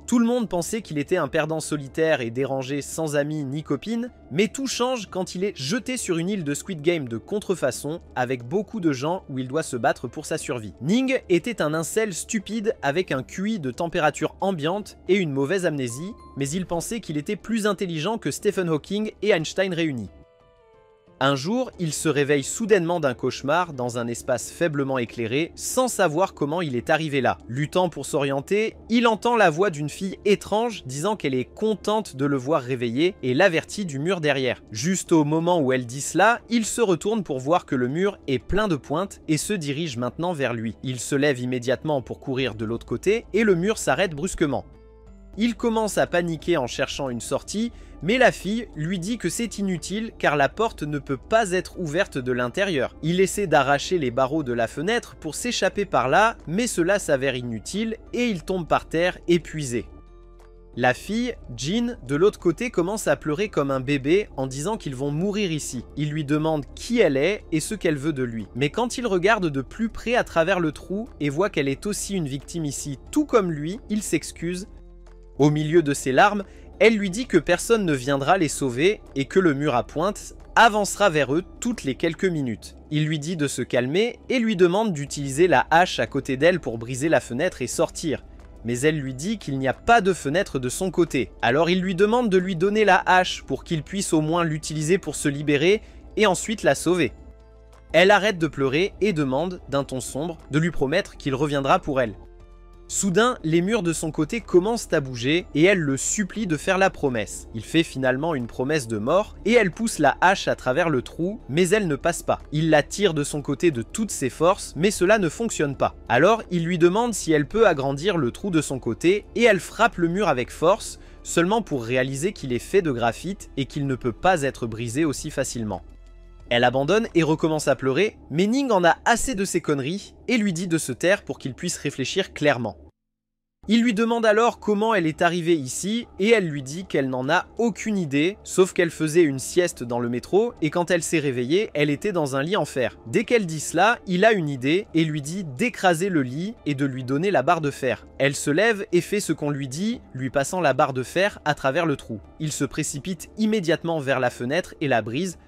Tout le monde pensait qu'il était un perdant solitaire et dérangé sans amis ni copines, mais tout change quand il est jeté sur une île de Squid Game de contrefaçon avec beaucoup de gens où il doit se battre pour sa survie. Ning était un incel stupide avec un QI de température ambiante et une mauvaise amnésie, mais il pensait qu'il était plus intelligent que Stephen Hawking et Einstein réunis. Un jour, il se réveille soudainement d'un cauchemar dans un espace faiblement éclairé, sans savoir comment il est arrivé là. Luttant pour s'orienter, il entend la voix d'une fille étrange disant qu'elle est contente de le voir réveillé et l'avertit du mur derrière. Juste au moment où elle dit cela, il se retourne pour voir que le mur est plein de pointes et se dirige maintenant vers lui. Il se lève immédiatement pour courir de l'autre côté et le mur s'arrête brusquement. Il commence à paniquer en cherchant une sortie, mais la fille lui dit que c'est inutile car la porte ne peut pas être ouverte de l'intérieur. Il essaie d'arracher les barreaux de la fenêtre pour s'échapper par là, mais cela s'avère inutile et il tombe par terre épuisé. La fille, Jin, de l'autre côté commence à pleurer comme un bébé en disant qu'ils vont mourir ici. Il lui demande qui elle est et ce qu'elle veut de lui. Mais quand il regarde de plus près à travers le trou et voit qu'elle est aussi une victime ici tout comme lui, il s'excuse. Au milieu de ses larmes, elle lui dit que personne ne viendra les sauver et que le mur à pointe avancera vers eux toutes les quelques minutes. Il lui dit de se calmer et lui demande d'utiliser la hache à côté d'elle pour briser la fenêtre et sortir. Mais elle lui dit qu'il n'y a pas de fenêtre de son côté. Alors il lui demande de lui donner la hache pour qu'il puisse au moins l'utiliser pour se libérer et ensuite la sauver. Elle arrête de pleurer et demande, d'un ton sombre, de lui promettre qu'il reviendra pour elle. Soudain, les murs de son côté commencent à bouger et elle le supplie de faire la promesse. Il fait finalement une promesse de mort et elle pousse la hache à travers le trou, mais elle ne passe pas. Il la tire de son côté de toutes ses forces, mais cela ne fonctionne pas. Alors, il lui demande si elle peut agrandir le trou de son côté et elle frappe le mur avec force, seulement pour réaliser qu'il est fait de graphite et qu'il ne peut pas être brisé aussi facilement. Elle abandonne et recommence à pleurer, mais Ning en a assez de ses conneries et lui dit de se taire pour qu'il puisse réfléchir clairement. Il lui demande alors comment elle est arrivée ici et elle lui dit qu'elle n'en a aucune idée, sauf qu'elle faisait une sieste dans le métro et quand elle s'est réveillée, elle était dans un lit en fer. Dès qu'elle dit cela, il a une idée et lui dit d'écraser le lit et de lui donner la barre de fer. Elle se lève et fait ce qu'on lui dit, lui passant la barre de fer à travers le trou. Il se précipite immédiatement vers la fenêtre et la brise.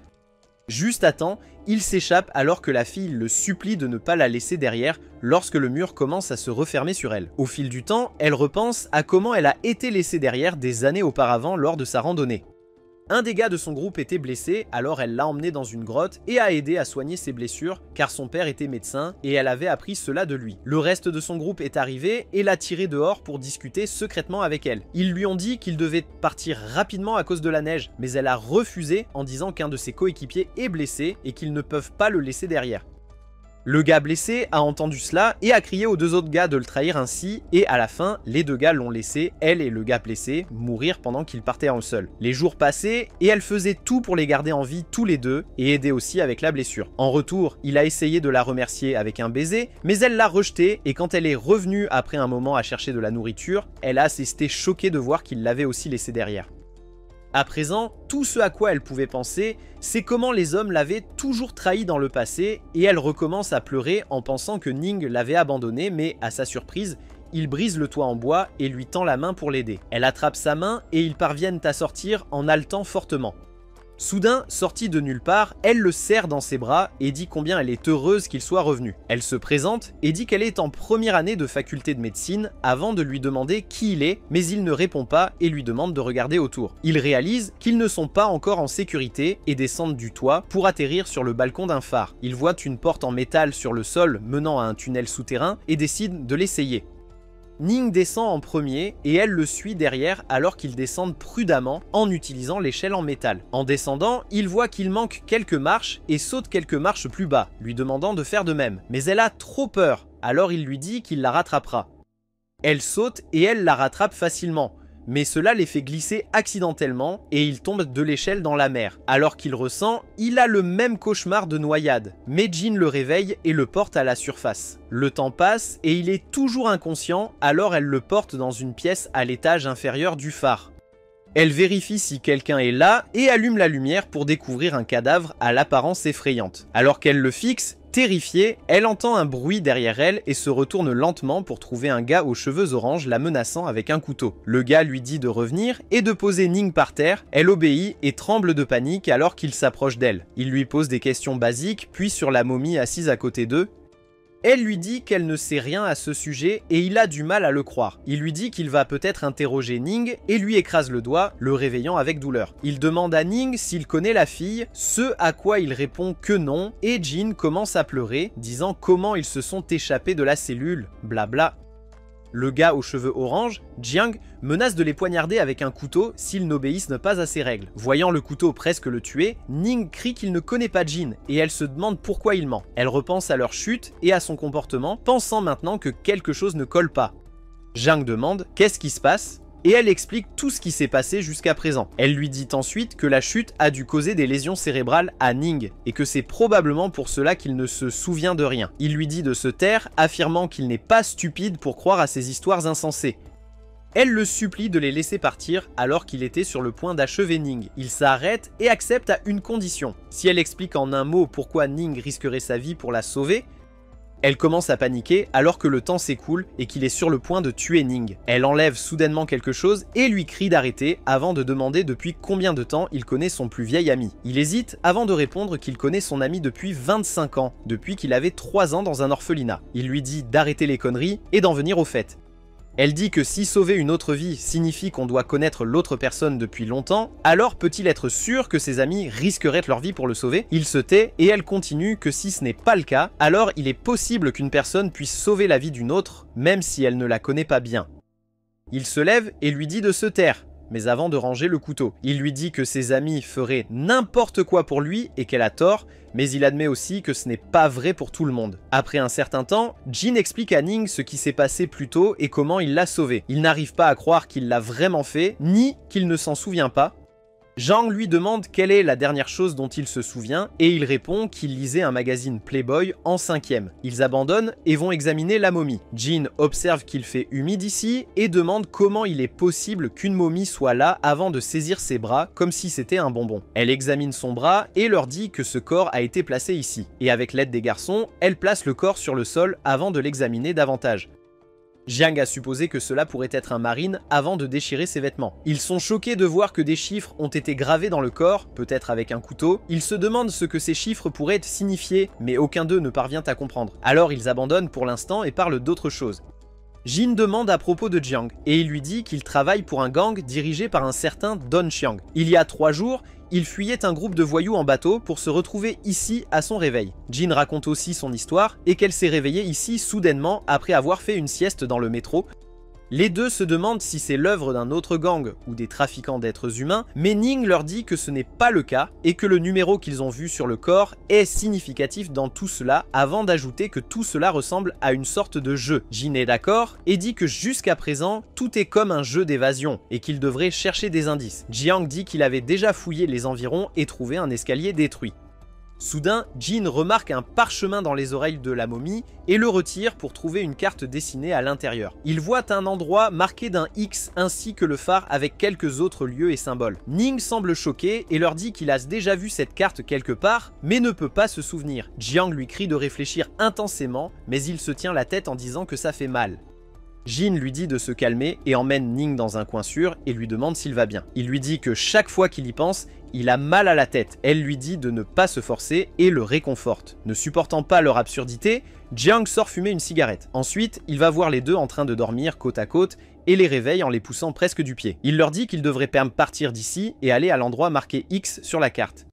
Juste à temps, il s'échappe alors que la fille le supplie de ne pas la laisser derrière lorsque le mur commence à se refermer sur elle. Au fil du temps, elle repense à comment elle a été laissée derrière des années auparavant lors de sa randonnée. Un des gars de son groupe était blessé, alors elle l'a emmené dans une grotte et a aidé à soigner ses blessures car son père était médecin et elle avait appris cela de lui. Le reste de son groupe est arrivé et l'a tiré dehors pour discuter secrètement avec elle. Ils lui ont dit qu'il devait partir rapidement à cause de la neige, mais elle a refusé en disant qu'un de ses coéquipiers est blessé et qu'ils ne peuvent pas le laisser derrière. Le gars blessé a entendu cela et a crié aux deux autres gars de le trahir ainsi et à la fin, les deux gars l'ont laissé, elle et le gars blessé, mourir pendant qu'ils partaient en seul. Les jours passaient et elle faisait tout pour les garder en vie tous les deux et aider aussi avec la blessure. En retour, il a essayé de la remercier avec un baiser, mais elle l'a rejeté et quand elle est revenue après un moment à chercher de la nourriture, elle a assisté choquée de voir qu'il l'avait aussi laissé derrière. À présent, tout ce à quoi elle pouvait penser, c'est comment les hommes l'avaient toujours trahi dans le passé et elle recommence à pleurer en pensant que Ning l'avait abandonnée mais à sa surprise, il brise le toit en bois et lui tend la main pour l'aider. Elle attrape sa main et ils parviennent à sortir en haletant fortement. Soudain, sortie de nulle part, elle le serre dans ses bras et dit combien elle est heureuse qu'il soit revenu. Elle se présente et dit qu'elle est en première année de faculté de médecine avant de lui demander qui il est, mais il ne répond pas et lui demande de regarder autour. Il réalise qu'ils ne sont pas encore en sécurité et descendent du toit pour atterrir sur le balcon d'un phare. Il voit une porte en métal sur le sol menant à un tunnel souterrain et décide de l'essayer. Ning descend en premier et elle le suit derrière alors qu'ils descendent prudemment en utilisant l'échelle en métal. En descendant, il voit qu'il manque quelques marches et saute quelques marches plus bas, lui demandant de faire de même. Mais elle a trop peur, alors il lui dit qu'il la rattrapera. Elle saute et elle la rattrape facilement, mais cela les fait glisser accidentellement et il tombe de l'échelle dans la mer. Alors qu'il ressent, il a le même cauchemar de noyade, mais Jin le réveille et le porte à la surface. Le temps passe et il est toujours inconscient, alors elle le porte dans une pièce à l'étage inférieur du phare. Elle vérifie si quelqu'un est là et allume la lumière pour découvrir un cadavre à l'apparence effrayante. Alors qu'elle le fixe, terrifiée, elle entend un bruit derrière elle et se retourne lentement pour trouver un gars aux cheveux orange la menaçant avec un couteau. Le gars lui dit de revenir et de poser Ning par terre, elle obéit et tremble de panique alors qu'il s'approche d'elle. Il lui pose des questions basiques, puis sur la momie assise à côté d'eux. Elle lui dit qu'elle ne sait rien à ce sujet et il a du mal à le croire. Il lui dit qu'il va peut-être interroger Ning et lui écrase le doigt, le réveillant avec douleur. Il demande à Ning s'il connaît la fille, ce à quoi il répond que non, et Jin commence à pleurer, disant comment ils se sont échappés de la cellule, blabla. Le gars aux cheveux orange, Jiang, menace de les poignarder avec un couteau s'ils n'obéissent pas à ses règles. Voyant le couteau presque le tuer, Ning crie qu'il ne connaît pas Jin et elle se demande pourquoi il ment. Elle repense à leur chute et à son comportement, pensant maintenant que quelque chose ne colle pas. Jiang demande « Qu'est-ce qui se passe ?» et elle explique tout ce qui s'est passé jusqu'à présent. Elle lui dit ensuite que la chute a dû causer des lésions cérébrales à Ning et que c'est probablement pour cela qu'il ne se souvient de rien. Il lui dit de se taire, affirmant qu'il n'est pas stupide pour croire à ces histoires insensées. Elle le supplie de les laisser partir alors qu'il était sur le point d'achever Ning. Il s'arrête et accepte à une condition. Si elle explique en un mot pourquoi Ning risquerait sa vie pour la sauver, elle commence à paniquer alors que le temps s'écoule et qu'il est sur le point de tuer Ning. Elle enlève soudainement quelque chose et lui crie d'arrêter avant de demander depuis combien de temps il connaît son plus vieil ami. Il hésite avant de répondre qu'il connaît son ami depuis 25 ans, depuis qu'il avait 3 ans dans un orphelinat. Il lui dit d'arrêter les conneries et d'en venir au fait. Elle dit que si sauver une autre vie signifie qu'on doit connaître l'autre personne depuis longtemps, alors peut-il être sûr que ses amis risqueraient leur vie pour le sauver? Il se tait et elle continue que si ce n'est pas le cas, alors il est possible qu'une personne puisse sauver la vie d'une autre, même si elle ne la connaît pas bien. Il se lève et lui dit de se taire, mais avant de ranger le couteau. Il lui dit que ses amis feraient n'importe quoi pour lui et qu'elle a tort, mais il admet aussi que ce n'est pas vrai pour tout le monde. Après un certain temps, Jin explique à Ning ce qui s'est passé plus tôt et comment il l'a sauvé. Il n'arrive pas à croire qu'il l'a vraiment fait, ni qu'il ne s'en souvient pas. Jiang lui demande quelle est la dernière chose dont il se souvient et il répond qu'il lisait un magazine Playboy en 5e. Ils abandonnent et vont examiner la momie. Jin observe qu'il fait humide ici et demande comment il est possible qu'une momie soit là avant de saisir ses bras comme si c'était un bonbon. Elle examine son bras et leur dit que ce corps a été placé ici. Et avec l'aide des garçons, elle place le corps sur le sol avant de l'examiner davantage. Jiang a supposé que cela pourrait être un marine avant de déchirer ses vêtements. Ils sont choqués de voir que des chiffres ont été gravés dans le corps, peut-être avec un couteau. Ils se demandent ce que ces chiffres pourraient signifier, mais aucun d'eux ne parvient à comprendre. Alors ils abandonnent pour l'instant et parlent d'autre chose. Jin demande à propos de Jiang, et il lui dit qu'il travaille pour un gang dirigé par un certain Don Xiang. Il y a 3 jours, il fuyait un groupe de voyous en bateau pour se retrouver ici à son réveil. Jin raconte aussi son histoire et qu'elle s'est réveillée ici soudainement après avoir fait une sieste dans le métro. Les deux se demandent si c'est l'œuvre d'un autre gang ou des trafiquants d'êtres humains, mais Ning leur dit que ce n'est pas le cas et que le numéro qu'ils ont vu sur le corps est significatif dans tout cela, avant d'ajouter que tout cela ressemble à une sorte de jeu. Jin est d'accord et dit que jusqu'à présent, tout est comme un jeu d'évasion et qu'il devrait chercher des indices. Jiang dit qu'il avait déjà fouillé les environs et trouvé un escalier détruit. Soudain, Jin remarque un parchemin dans les oreilles de la momie et le retire pour trouver une carte dessinée à l'intérieur. Il voit un endroit marqué d'un X ainsi que le phare avec quelques autres lieux et symboles. Ning semble choqué et leur dit qu'il a déjà vu cette carte quelque part, mais ne peut pas se souvenir. Jiang lui crie de réfléchir intensément, mais il se tient la tête en disant que ça fait mal. Jin lui dit de se calmer et emmène Ning dans un coin sûr et lui demande s'il va bien. Il lui dit que chaque fois qu'il y pense, il a mal à la tête. Elle lui dit de ne pas se forcer et le réconforte. Ne supportant pas leur absurdité, Jiang sort fumer une cigarette. Ensuite, il va voir les deux en train de dormir côte à côte et les réveille en les poussant presque du pied. Il leur dit qu'ils devraient partir d'ici et aller à l'endroit marqué X sur la carte.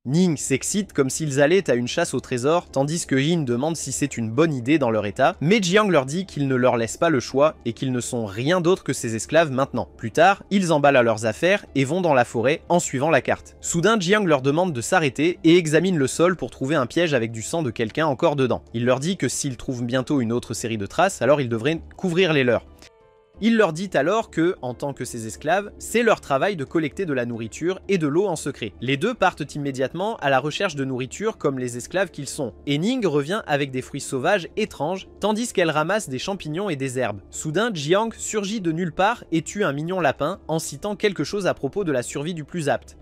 Ning s'excite comme s'ils allaient à une chasse au trésor, tandis que Jin demande si c'est une bonne idée dans leur état, mais Jiang leur dit qu'il ne leur laisse pas le choix et qu'ils ne sont rien d'autre que ses esclaves maintenant. Plus tard, ils emballent à leurs affaires et vont dans la forêt en suivant la carte. Soudain, Jiang leur demande de s'arrêter et examine le sol pour trouver un piège avec du sang de quelqu'un encore dedans. Il leur dit que s'ils trouvent bientôt une autre série de traces, alors ils devraient couvrir les leurs. Il leur dit alors que, en tant que ses esclaves, c'est leur travail de collecter de la nourriture et de l'eau en secret. Les deux partent immédiatement à la recherche de nourriture comme les esclaves qu'ils sont. Et Ning revient avec des fruits sauvages étranges, tandis qu'elle ramasse des champignons et des herbes. Soudain, Jiang surgit de nulle part et tue un mignon lapin en citant quelque chose à propos de la survie du plus apte.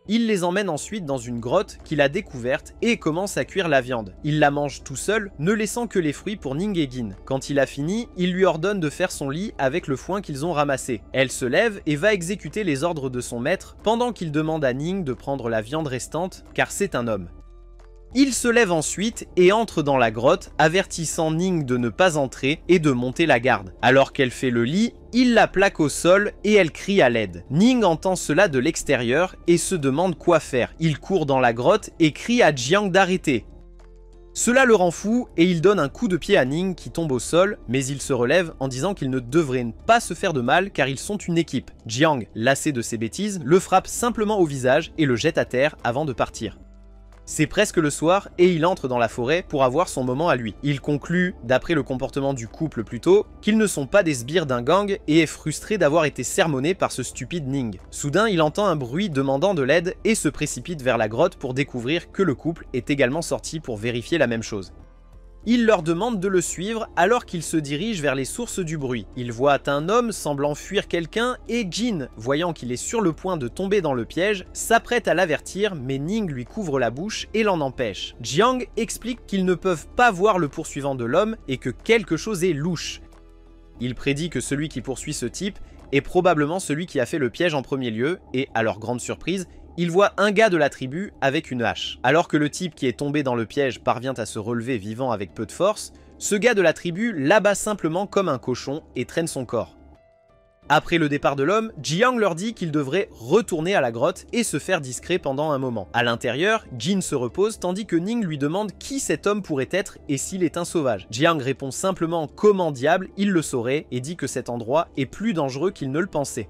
Il les emmène ensuite dans une grotte qu'il a découverte et commence à cuire la viande. Il la mange tout seul, ne laissant que les fruits pour Ning et Gin. Quand il a fini, il lui ordonne de faire son lit avec le foin qu'ils ont ramassé. Elle se lève et va exécuter les ordres de son maître pendant qu'il demande à Ning de prendre la viande restante car c'est un homme. Il se lève ensuite et entre dans la grotte, avertissant Ning de ne pas entrer et de monter la garde. Alors qu'elle fait le lit, il la plaque au sol et elle crie à l'aide. Ning entend cela de l'extérieur et se demande quoi faire. Il court dans la grotte et crie à Jiang d'arrêter. Cela le rend fou et il donne un coup de pied à Ning qui tombe au sol, mais il se relève en disant qu'il ne devrait pas se faire de mal car ils sont une équipe. Jiang, lassé de ses bêtises, le frappe simplement au visage et le jette à terre avant de partir. C'est presque le soir et il entre dans la forêt pour avoir son moment à lui. Il conclut, d'après le comportement du couple plus tôt, qu'ils ne sont pas des sbires d'un gang et est frustré d'avoir été sermonné par ce stupide Ning. Soudain, il entend un bruit demandant de l'aide et se précipite vers la grotte pour découvrir que le couple est également sorti pour vérifier la même chose. Il leur demande de le suivre alors qu'il se dirige vers les sources du bruit. Il voit un homme semblant fuir quelqu'un et Jin, voyant qu'il est sur le point de tomber dans le piège, s'apprête à l'avertir mais Ning lui couvre la bouche et l'en empêche. Jiang explique qu'ils ne peuvent pas voir le poursuivant de l'homme et que quelque chose est louche. Il prédit que celui qui poursuit ce type est probablement celui qui a fait le piège en premier lieu et, à leur grande surprise, il voit un gars de la tribu avec une hache. Alors que le type qui est tombé dans le piège parvient à se relever vivant avec peu de force, ce gars de la tribu l'abat simplement comme un cochon et traîne son corps. Après le départ de l'homme, Jiang leur dit qu'il devrait retourner à la grotte et se faire discret pendant un moment. À l'intérieur, Jin se repose tandis que Ning lui demande qui cet homme pourrait être et s'il est un sauvage. Jiang répond simplement comment diable il le saurait et dit que cet endroit est plus dangereux qu'il ne le pensait.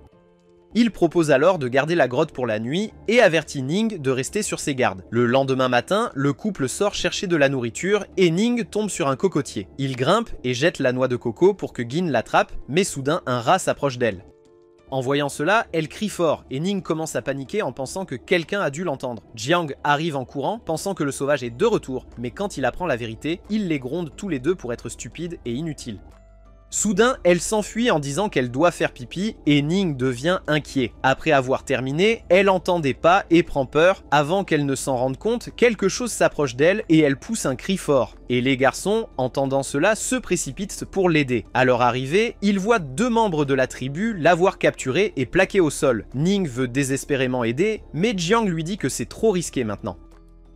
Il propose alors de garder la grotte pour la nuit et avertit Ning de rester sur ses gardes. Le lendemain matin, le couple sort chercher de la nourriture et Ning tombe sur un cocotier. Il grimpe et jette la noix de coco pour que Gin l'attrape, mais soudain un rat s'approche d'elle. En voyant cela, elle crie fort et Ning commence à paniquer en pensant que quelqu'un a dû l'entendre. Jiang arrive en courant, pensant que le sauvage est de retour, mais quand il apprend la vérité, il les gronde tous les deux pour être stupides et inutiles. Soudain, elle s'enfuit en disant qu'elle doit faire pipi et Ning devient inquiet. Après avoir terminé, elle entend des pas et prend peur. Avant qu'elle ne s'en rende compte, quelque chose s'approche d'elle et elle pousse un cri fort. Et les garçons, entendant cela, se précipitent pour l'aider. À leur arrivée, ils voient deux membres de la tribu l'avoir capturée et plaquée au sol. Ning veut désespérément aider, mais Jiang lui dit que c'est trop risqué maintenant.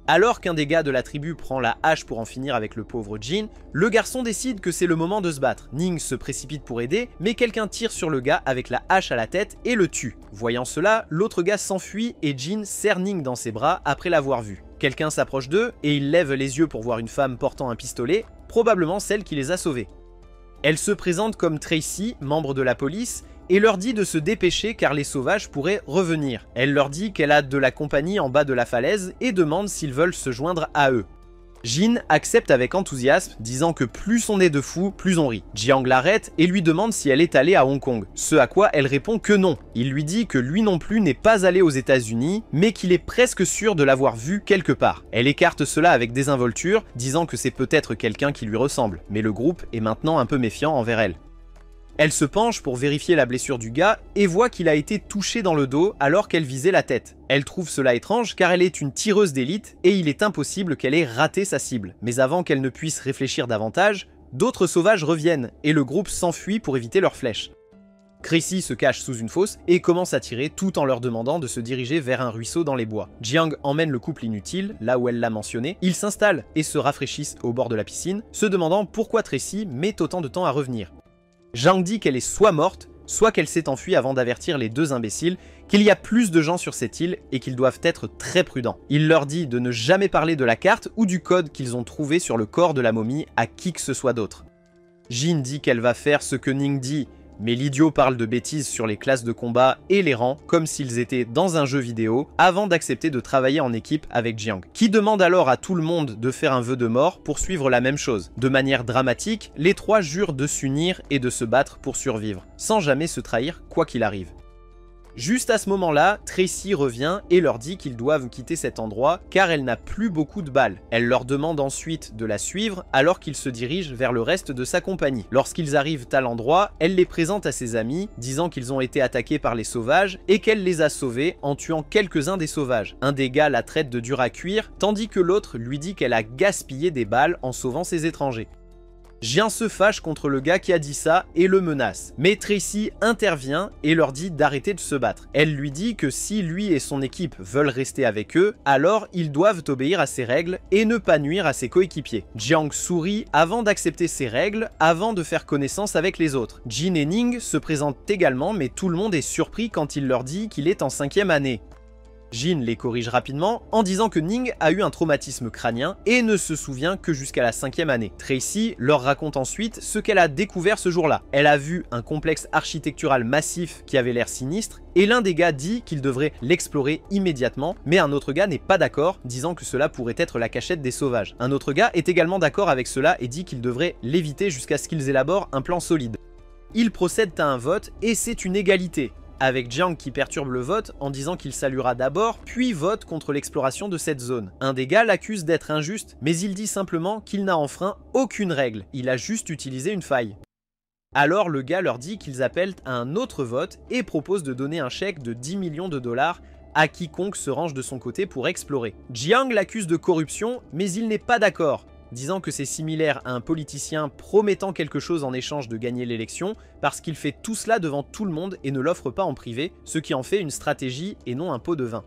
Alors qu'un des gars de la tribu prend la hache pour en finir avec le pauvre Jin, le garçon décide que c'est le moment de se battre. Ning se précipite pour aider, mais quelqu'un tire sur le gars avec la hache à la tête et le tue. Voyant cela, l'autre gars s'enfuit et Jin serre Ning dans ses bras après l'avoir vu. Quelqu'un s'approche d'eux et il lève les yeux pour voir une femme portant un pistolet, probablement celle qui les a sauvés. Elle se présente comme Tracy, membre de la police, et leur dit de se dépêcher car les sauvages pourraient revenir. Elle leur dit qu'elle a de la compagnie en bas de la falaise et demande s'ils veulent se joindre à eux. Jin accepte avec enthousiasme, disant que plus on est de fous, plus on rit. Jiang l'arrête et lui demande si elle est allée à Hong Kong, ce à quoi elle répond que non. Il lui dit que lui non plus n'est pas allé aux États-Unis, mais qu'il est presque sûr de l'avoir vu quelque part. Elle écarte cela avec désinvolture, disant que c'est peut-être quelqu'un qui lui ressemble, mais le groupe est maintenant un peu méfiant envers elle. Elle se penche pour vérifier la blessure du gars et voit qu'il a été touché dans le dos alors qu'elle visait la tête. Elle trouve cela étrange car elle est une tireuse d'élite et il est impossible qu'elle ait raté sa cible. Mais avant qu'elle ne puisse réfléchir davantage, d'autres sauvages reviennent et le groupe s'enfuit pour éviter leurs flèches. Tracy se cache sous une fosse et commence à tirer tout en leur demandant de se diriger vers un ruisseau dans les bois. Jiang emmène le couple inutile, là où elle l'a mentionné. Ils s'installent et se rafraîchissent au bord de la piscine, se demandant pourquoi Tracy met autant de temps à revenir. Jiang dit qu'elle est soit morte, soit qu'elle s'est enfuie avant d'avertir les deux imbéciles qu'il y a plus de gens sur cette île et qu'ils doivent être très prudents. Il leur dit de ne jamais parler de la carte ou du code qu'ils ont trouvé sur le corps de la momie à qui que ce soit d'autre. Jin dit qu'elle va faire ce que Ning dit, Mais l'idiot parle de bêtises sur les classes de combat et les rangs comme s'ils étaient dans un jeu vidéo avant d'accepter de travailler en équipe avec Jiang, qui demande alors à tout le monde de faire un vœu de mort pour suivre la même chose. De manière dramatique, les trois jurent de s'unir et de se battre pour survivre, sans jamais se trahir quoi qu'il arrive. Juste à ce moment-là, Tracy revient et leur dit qu'ils doivent quitter cet endroit car elle n'a plus beaucoup de balles. Elle leur demande ensuite de la suivre alors qu'ils se dirigent vers le reste de sa compagnie. Lorsqu'ils arrivent à l'endroit, elle les présente à ses amis, disant qu'ils ont été attaqués par les sauvages et qu'elle les a sauvés en tuant quelques-uns des sauvages. Un des gars la traite de dur à cuire, tandis que l'autre lui dit qu'elle a gaspillé des balles en sauvant ses étrangers. Jiang se fâche contre le gars qui a dit ça et le menace. Mais Tracy intervient et leur dit d'arrêter de se battre. Elle lui dit que si lui et son équipe veulent rester avec eux, alors ils doivent obéir à ses règles et ne pas nuire à ses coéquipiers. Jiang sourit avant d'accepter ses règles, avant de faire connaissance avec les autres. Jin et Ning se présentent également, mais tout le monde est surpris quand il leur dit qu'il est en 5e année. Jin les corrige rapidement en disant que Ning a eu un traumatisme crânien et ne se souvient que jusqu'à la 5e année. Tracy leur raconte ensuite ce qu'elle a découvert ce jour-là. Elle a vu un complexe architectural massif qui avait l'air sinistre et l'un des gars dit qu'il devrait l'explorer immédiatement, mais un autre gars n'est pas d'accord, disant que cela pourrait être la cachette des sauvages. Un autre gars est également d'accord avec cela et dit qu'il devrait l'éviter jusqu'à ce qu'ils élaborent un plan solide. Ils procèdent à un vote et c'est une égalité, avec Jiang qui perturbe le vote en disant qu'il saluera d'abord, puis vote contre l'exploration de cette zone. Un des gars l'accuse d'être injuste, mais il dit simplement qu'il n'a enfreint aucune règle, il a juste utilisé une faille. Alors le gars leur dit qu'ils appellent à un autre vote et propose de donner un chèque de 10 millions de dollars à quiconque se range de son côté pour explorer. Jiang l'accuse de corruption, mais il n'est pas d'accord, disant que c'est similaire à un politicien promettant quelque chose en échange de gagner l'élection, parce qu'il fait tout cela devant tout le monde et ne l'offre pas en privé, ce qui en fait une stratégie et non un pot de vin.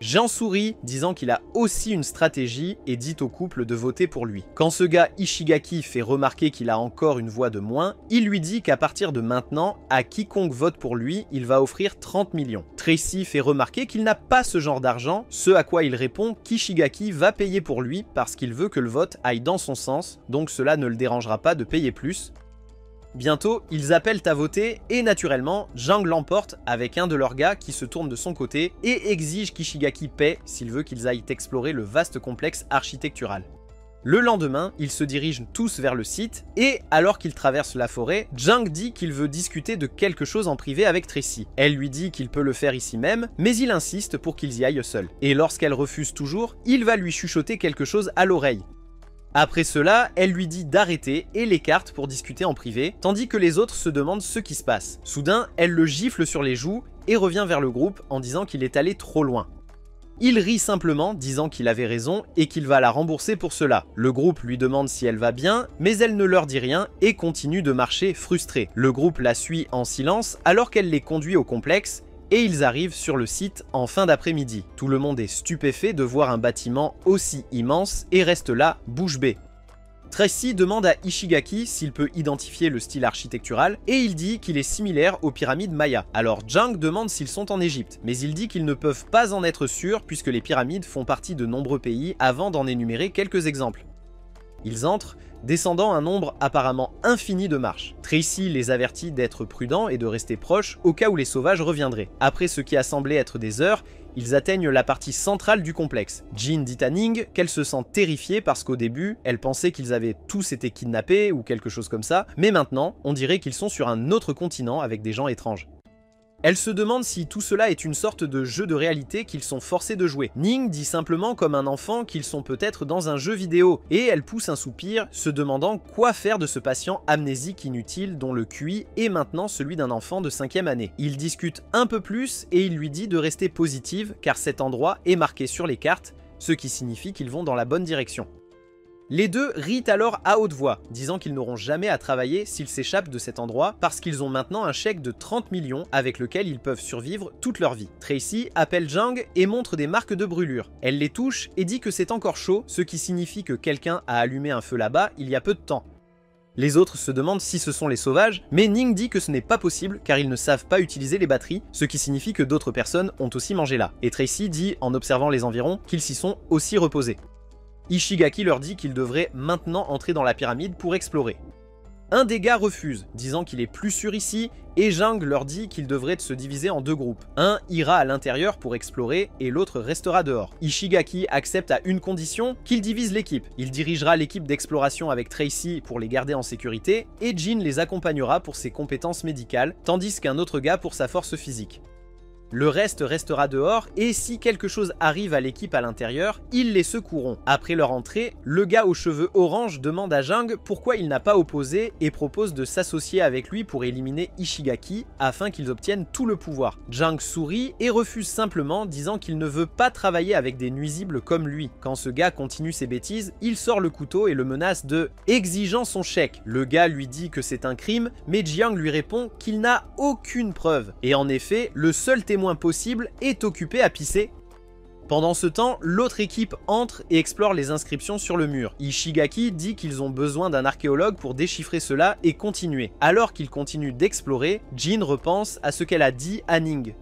Jiang sourit, disant qu'il a aussi une stratégie et dit au couple de voter pour lui. Quand ce gars Ishigaki fait remarquer qu'il a encore une voix de moins, il lui dit qu'à partir de maintenant, à quiconque vote pour lui, il va offrir 30 millions. Tracy fait remarquer qu'il n'a pas ce genre d'argent, ce à quoi il répond qu'Ishigaki va payer pour lui parce qu'il veut que le vote aille dans son sens, donc cela ne le dérangera pas de payer plus. Bientôt, ils appellent à voter et naturellement, Jiang l'emporte avec un de leurs gars qui se tourne de son côté et exige qu'Ishigaki paie s'il veut qu'ils aillent explorer le vaste complexe architectural. Le lendemain, ils se dirigent tous vers le site et alors qu'ils traversent la forêt, Jiang dit qu'il veut discuter de quelque chose en privé avec Tracy. Elle lui dit qu'il peut le faire ici même, mais il insiste pour qu'ils y aillent seuls. Et lorsqu'elle refuse toujours, il va lui chuchoter quelque chose à l'oreille. Après cela, elle lui dit d'arrêter et l'écarte pour discuter en privé, tandis que les autres se demandent ce qui se passe. Soudain, elle le gifle sur les joues et revient vers le groupe en disant qu'il est allé trop loin. Il rit simplement, disant qu'il avait raison et qu'il va la rembourser pour cela. Le groupe lui demande si elle va bien, mais elle ne leur dit rien et continue de marcher frustrée. Le groupe la suit en silence alors qu'elle les conduit au complexe, et ils arrivent sur le site en fin d'après-midi. Tout le monde est stupéfait de voir un bâtiment aussi immense et reste là, bouche bée. Tracy demande à Ishigaki s'il peut identifier le style architectural et il dit qu'il est similaire aux pyramides mayas. Alors Jiang demande s'ils sont en Égypte, mais il dit qu'ils ne peuvent pas en être sûrs puisque les pyramides font partie de nombreux pays avant d'en énumérer quelques exemples. Ils entrent, descendant un nombre apparemment infini de marches. Tracy les avertit d'être prudents et de rester proches au cas où les sauvages reviendraient. Après ce qui a semblé être des heures, ils atteignent la partie centrale du complexe. Jin dit à Ning qu'elle se sent terrifiée parce qu'au début, elle pensait qu'ils avaient tous été kidnappés ou quelque chose comme ça, mais maintenant, on dirait qu'ils sont sur un autre continent avec des gens étranges. Elle se demande si tout cela est une sorte de jeu de réalité qu'ils sont forcés de jouer. Ning dit simplement comme un enfant qu'ils sont peut-être dans un jeu vidéo, et elle pousse un soupir, se demandant quoi faire de ce patient amnésique inutile dont le QI est maintenant celui d'un enfant de 5e année. Ils discutent un peu plus et il lui dit de rester positive car cet endroit est marqué sur les cartes, ce qui signifie qu'ils vont dans la bonne direction. Les deux rient alors à haute voix, disant qu'ils n'auront jamais à travailler s'ils s'échappent de cet endroit parce qu'ils ont maintenant un chèque de 30 millions avec lequel ils peuvent survivre toute leur vie. Tracy appelle Jiang et montre des marques de brûlure. Elle les touche et dit que c'est encore chaud, ce qui signifie que quelqu'un a allumé un feu là-bas il y a peu de temps. Les autres se demandent si ce sont les sauvages, mais Ning dit que ce n'est pas possible car ils ne savent pas utiliser les batteries, ce qui signifie que d'autres personnes ont aussi mangé là. Et Tracy dit, en observant les environs, qu'ils s'y sont aussi reposés. Ishigaki leur dit qu'ils devraient maintenant entrer dans la pyramide pour explorer. Un des gars refuse, disant qu'il est plus sûr ici, et Jang leur dit qu'ils devraient se diviser en 2 groupes. Un ira à l'intérieur pour explorer et l'autre restera dehors. Ishigaki accepte à une condition, qu'il divise l'équipe. Il dirigera l'équipe d'exploration avec Tracy pour les garder en sécurité, et Jin les accompagnera pour ses compétences médicales, tandis qu'un autre gars pour sa force physique. Le reste restera dehors, et si quelque chose arrive à l'équipe à l'intérieur, ils les secourront. Après leur entrée, le gars aux cheveux orange demande à Jang pourquoi il n'a pas opposé et propose de s'associer avec lui pour éliminer Ishigaki afin qu'ils obtiennent tout le pouvoir. Jang sourit et refuse simplement, disant qu'il ne veut pas travailler avec des nuisibles comme lui. Quand ce gars continue ses bêtises, il sort le couteau et le menace de exigeant son chèque. Le gars lui dit que c'est un crime, mais Jiang lui répond qu'il n'a aucune preuve. Et en effet, le seul témoin possible est occupé à pisser. Pendant ce temps, l'autre équipe entre et explore les inscriptions sur le mur. Ishigaki dit qu'ils ont besoin d'un archéologue pour déchiffrer cela et continuer. Alors qu'ils continuent d'explorer, Jin repense à ce qu'elle a dit à Ning.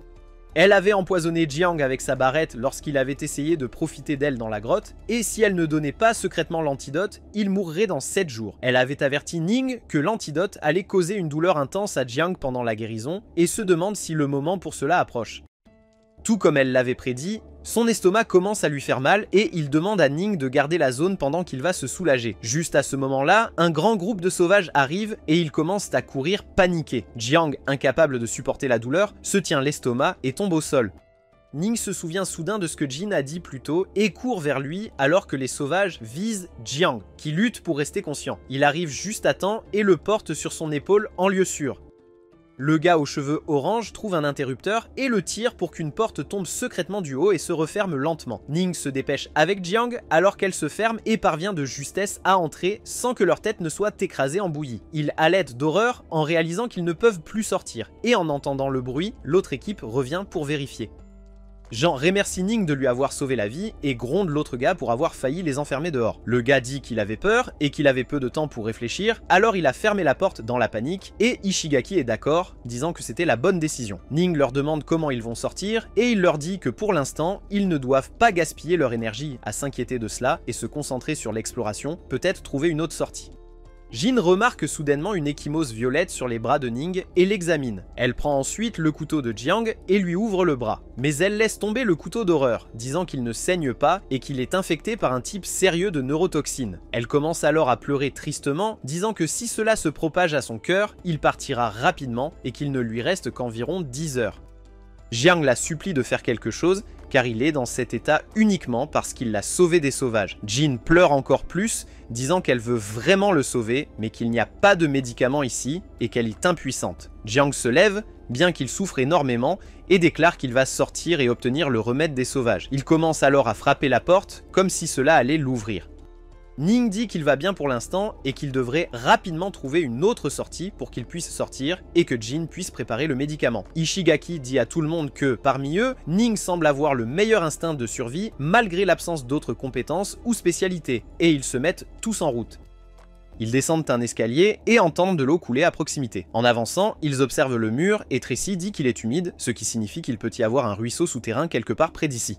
Elle avait empoisonné Jiang avec sa barrette lorsqu'il avait essayé de profiter d'elle dans la grotte, et si elle ne donnait pas secrètement l'antidote, il mourrait dans 7 jours. Elle avait averti Ning que l'antidote allait causer une douleur intense à Jiang pendant la guérison, et se demande si le moment pour cela approche. Tout comme elle l'avait prédit, son estomac commence à lui faire mal et il demande à Ning de garder la zone pendant qu'il va se soulager. Juste à ce moment-là, un grand groupe de sauvages arrive et ils commencent à courir paniqués. Jiang, incapable de supporter la douleur, se tient l'estomac et tombe au sol. Ning se souvient soudain de ce que Jin a dit plus tôt et court vers lui alors que les sauvages visent Jiang, qui lutte pour rester conscient. Il arrive juste à temps et le porte sur son épaule en lieu sûr. Le gars aux cheveux orange trouve un interrupteur et le tire pour qu'une porte tombe secrètement du haut et se referme lentement. Ning se dépêche avec Jiang alors qu'elle se ferme et parvient de justesse à entrer sans que leur tête ne soit écrasée en bouillie. Ils halètent d'horreur en réalisant qu'ils ne peuvent plus sortir et en entendant le bruit, l'autre équipe revient pour vérifier. Jean remercie Ning de lui avoir sauvé la vie et gronde l'autre gars pour avoir failli les enfermer dehors. Le gars dit qu'il avait peur et qu'il avait peu de temps pour réfléchir, alors il a fermé la porte dans la panique et Ishigaki est d'accord, disant que c'était la bonne décision. Ning leur demande comment ils vont sortir et il leur dit que pour l'instant, ils ne doivent pas gaspiller leur énergie à s'inquiéter de cela et se concentrer sur l'exploration, peut-être trouver une autre sortie. Jin remarque soudainement une ecchymose violette sur les bras de Ning et l'examine. Elle prend ensuite le couteau de Jiang et lui ouvre le bras. Mais elle laisse tomber le couteau d'horreur, disant qu'il ne saigne pas et qu'il est infecté par un type sérieux de neurotoxine. Elle commence alors à pleurer tristement, disant que si cela se propage à son cœur, il partira rapidement et qu'il ne lui reste qu'environ 10 heures. Jiang la supplie de faire quelque chose, car il est dans cet état uniquement parce qu'il l'a sauvé des sauvages. Jin pleure encore plus, disant qu'elle veut vraiment le sauver, mais qu'il n'y a pas de médicaments ici et qu'elle est impuissante. Jiang se lève, bien qu'il souffre énormément, et déclare qu'il va sortir et obtenir le remède des sauvages. Il commence alors à frapper la porte, comme si cela allait l'ouvrir. Ning dit qu'il va bien pour l'instant et qu'il devrait rapidement trouver une autre sortie pour qu'il puisse sortir et que Jin puisse préparer le médicament. Ishigaki dit à tout le monde que, parmi eux, Ning semble avoir le meilleur instinct de survie malgré l'absence d'autres compétences ou spécialités, et ils se mettent tous en route. Ils descendent un escalier et entendent de l'eau couler à proximité. En avançant, ils observent le mur et Tracy dit qu'il est humide, ce qui signifie qu'il peut y avoir un ruisseau souterrain quelque part près d'ici.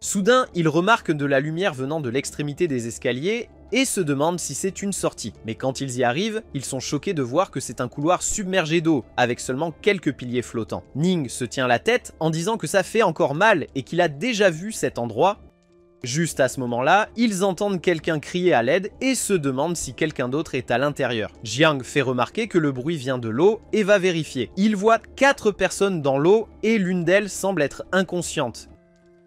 Soudain, ils remarquent de la lumière venant de l'extrémité des escaliers et se demandent si c'est une sortie. Mais quand ils y arrivent, ils sont choqués de voir que c'est un couloir submergé d'eau, avec seulement quelques piliers flottants. Ning se tient la tête en disant que ça fait encore mal et qu'il a déjà vu cet endroit. Juste à ce moment-là, ils entendent quelqu'un crier à l'aide et se demandent si quelqu'un d'autre est à l'intérieur. Jiang fait remarquer que le bruit vient de l'eau et va vérifier. Il voit 4 personnes dans l'eau et l'une d'elles semble être inconsciente.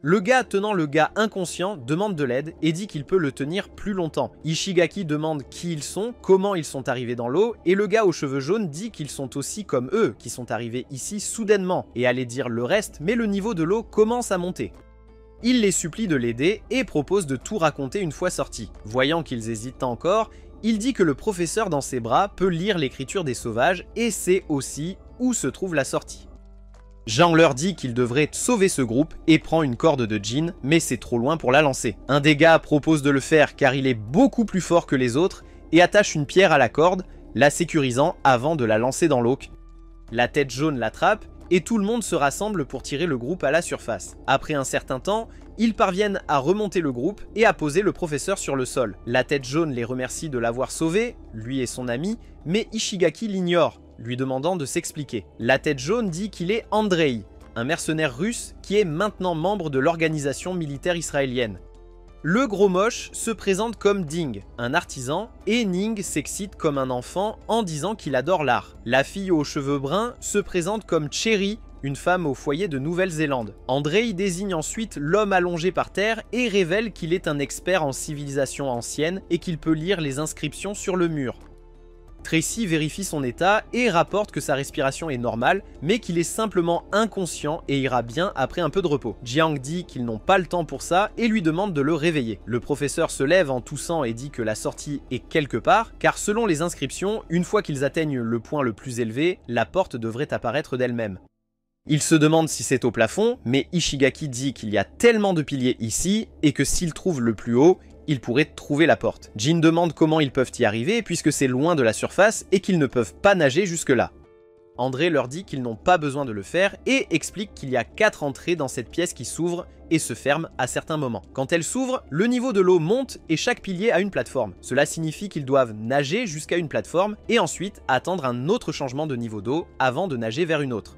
Le gars tenant le gars inconscient demande de l'aide et dit qu'il peut le tenir plus longtemps. Ishigaki demande qui ils sont, comment ils sont arrivés dans l'eau, et le gars aux cheveux jaunes dit qu'ils sont aussi comme eux, qui sont arrivés ici soudainement, et allait dire le reste, mais le niveau de l'eau commence à monter. Il les supplie de l'aider et propose de tout raconter une fois sortis. Voyant qu'ils hésitent encore, il dit que le professeur dans ses bras peut lire l'écriture des sauvages et sait aussi où se trouve la sortie. Jean leur dit qu'il devrait sauver ce groupe et prend une corde de Jin, mais c'est trop loin pour la lancer. Un des gars propose de le faire car il est beaucoup plus fort que les autres et attache une pierre à la corde, la sécurisant avant de la lancer dans l'eau. La tête jaune l'attrape et tout le monde se rassemble pour tirer le groupe à la surface. Après un certain temps, ils parviennent à remonter le groupe et à poser le professeur sur le sol. La tête jaune les remercie de l'avoir sauvé, lui et son ami, mais Ishigaki l'ignore, lui demandant de s'expliquer. La tête jaune dit qu'il est Andrei, un mercenaire russe qui est maintenant membre de l'organisation militaire israélienne. Le gros moche se présente comme Ding, un artisan, et Ning s'excite comme un enfant en disant qu'il adore l'art. La fille aux cheveux bruns se présente comme Cherry, une femme au foyer de Nouvelle-Zélande. Andrei désigne ensuite l'homme allongé par terre et révèle qu'il est un expert en civilisation ancienne et qu'il peut lire les inscriptions sur le mur. Tracy vérifie son état et rapporte que sa respiration est normale, mais qu'il est simplement inconscient et ira bien après un peu de repos. Jiang dit qu'ils n'ont pas le temps pour ça et lui demande de le réveiller. Le professeur se lève en toussant et dit que la sortie est quelque part, car selon les inscriptions, une fois qu'ils atteignent le point le plus élevé, la porte devrait apparaître d'elle-même. Il se demande si c'est au plafond, mais Ishigaki dit qu'il y a tellement de piliers ici et que s'il trouve le plus haut, ils pourraient trouver la porte. Jin demande comment ils peuvent y arriver puisque c'est loin de la surface et qu'ils ne peuvent pas nager jusque-là. André leur dit qu'ils n'ont pas besoin de le faire et explique qu'il y a 4 entrées dans cette pièce qui s'ouvrent et se ferment à certains moments. Quand elles s'ouvrent, le niveau de l'eau monte et chaque pilier a une plateforme. Cela signifie qu'ils doivent nager jusqu'à une plateforme et ensuite attendre un autre changement de niveau d'eau avant de nager vers une autre.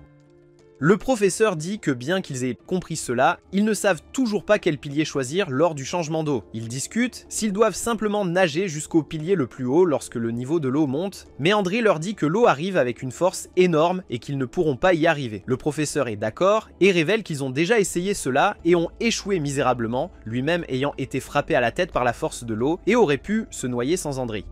Le professeur dit que bien qu'ils aient compris cela, ils ne savent toujours pas quel pilier choisir lors du changement d'eau. Ils discutent s'ils doivent simplement nager jusqu'au pilier le plus haut lorsque le niveau de l'eau monte, mais André leur dit que l'eau arrive avec une force énorme et qu'ils ne pourront pas y arriver. Le professeur est d'accord et révèle qu'ils ont déjà essayé cela et ont échoué misérablement, lui-même ayant été frappé à la tête par la force de l'eau et aurait pu se noyer sans André.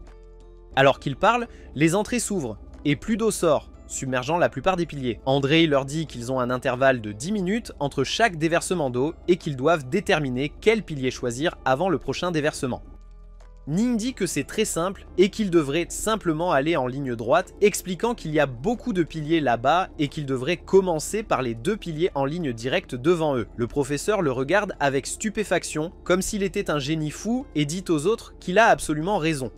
Alors qu'ils parlent, les entrées s'ouvrent et plus d'eau sort, submergeant la plupart des piliers. André leur dit qu'ils ont un intervalle de 10 minutes entre chaque déversement d'eau et qu'ils doivent déterminer quel pilier choisir avant le prochain déversement. Ning dit que c'est très simple et qu'ils devraient simplement aller en ligne droite, expliquant qu'il y a beaucoup de piliers là-bas et qu'ils devraient commencer par les 2 piliers en ligne directe devant eux. Le professeur le regarde avec stupéfaction, comme s'il était un génie fou, et dit aux autres qu'il a absolument raison.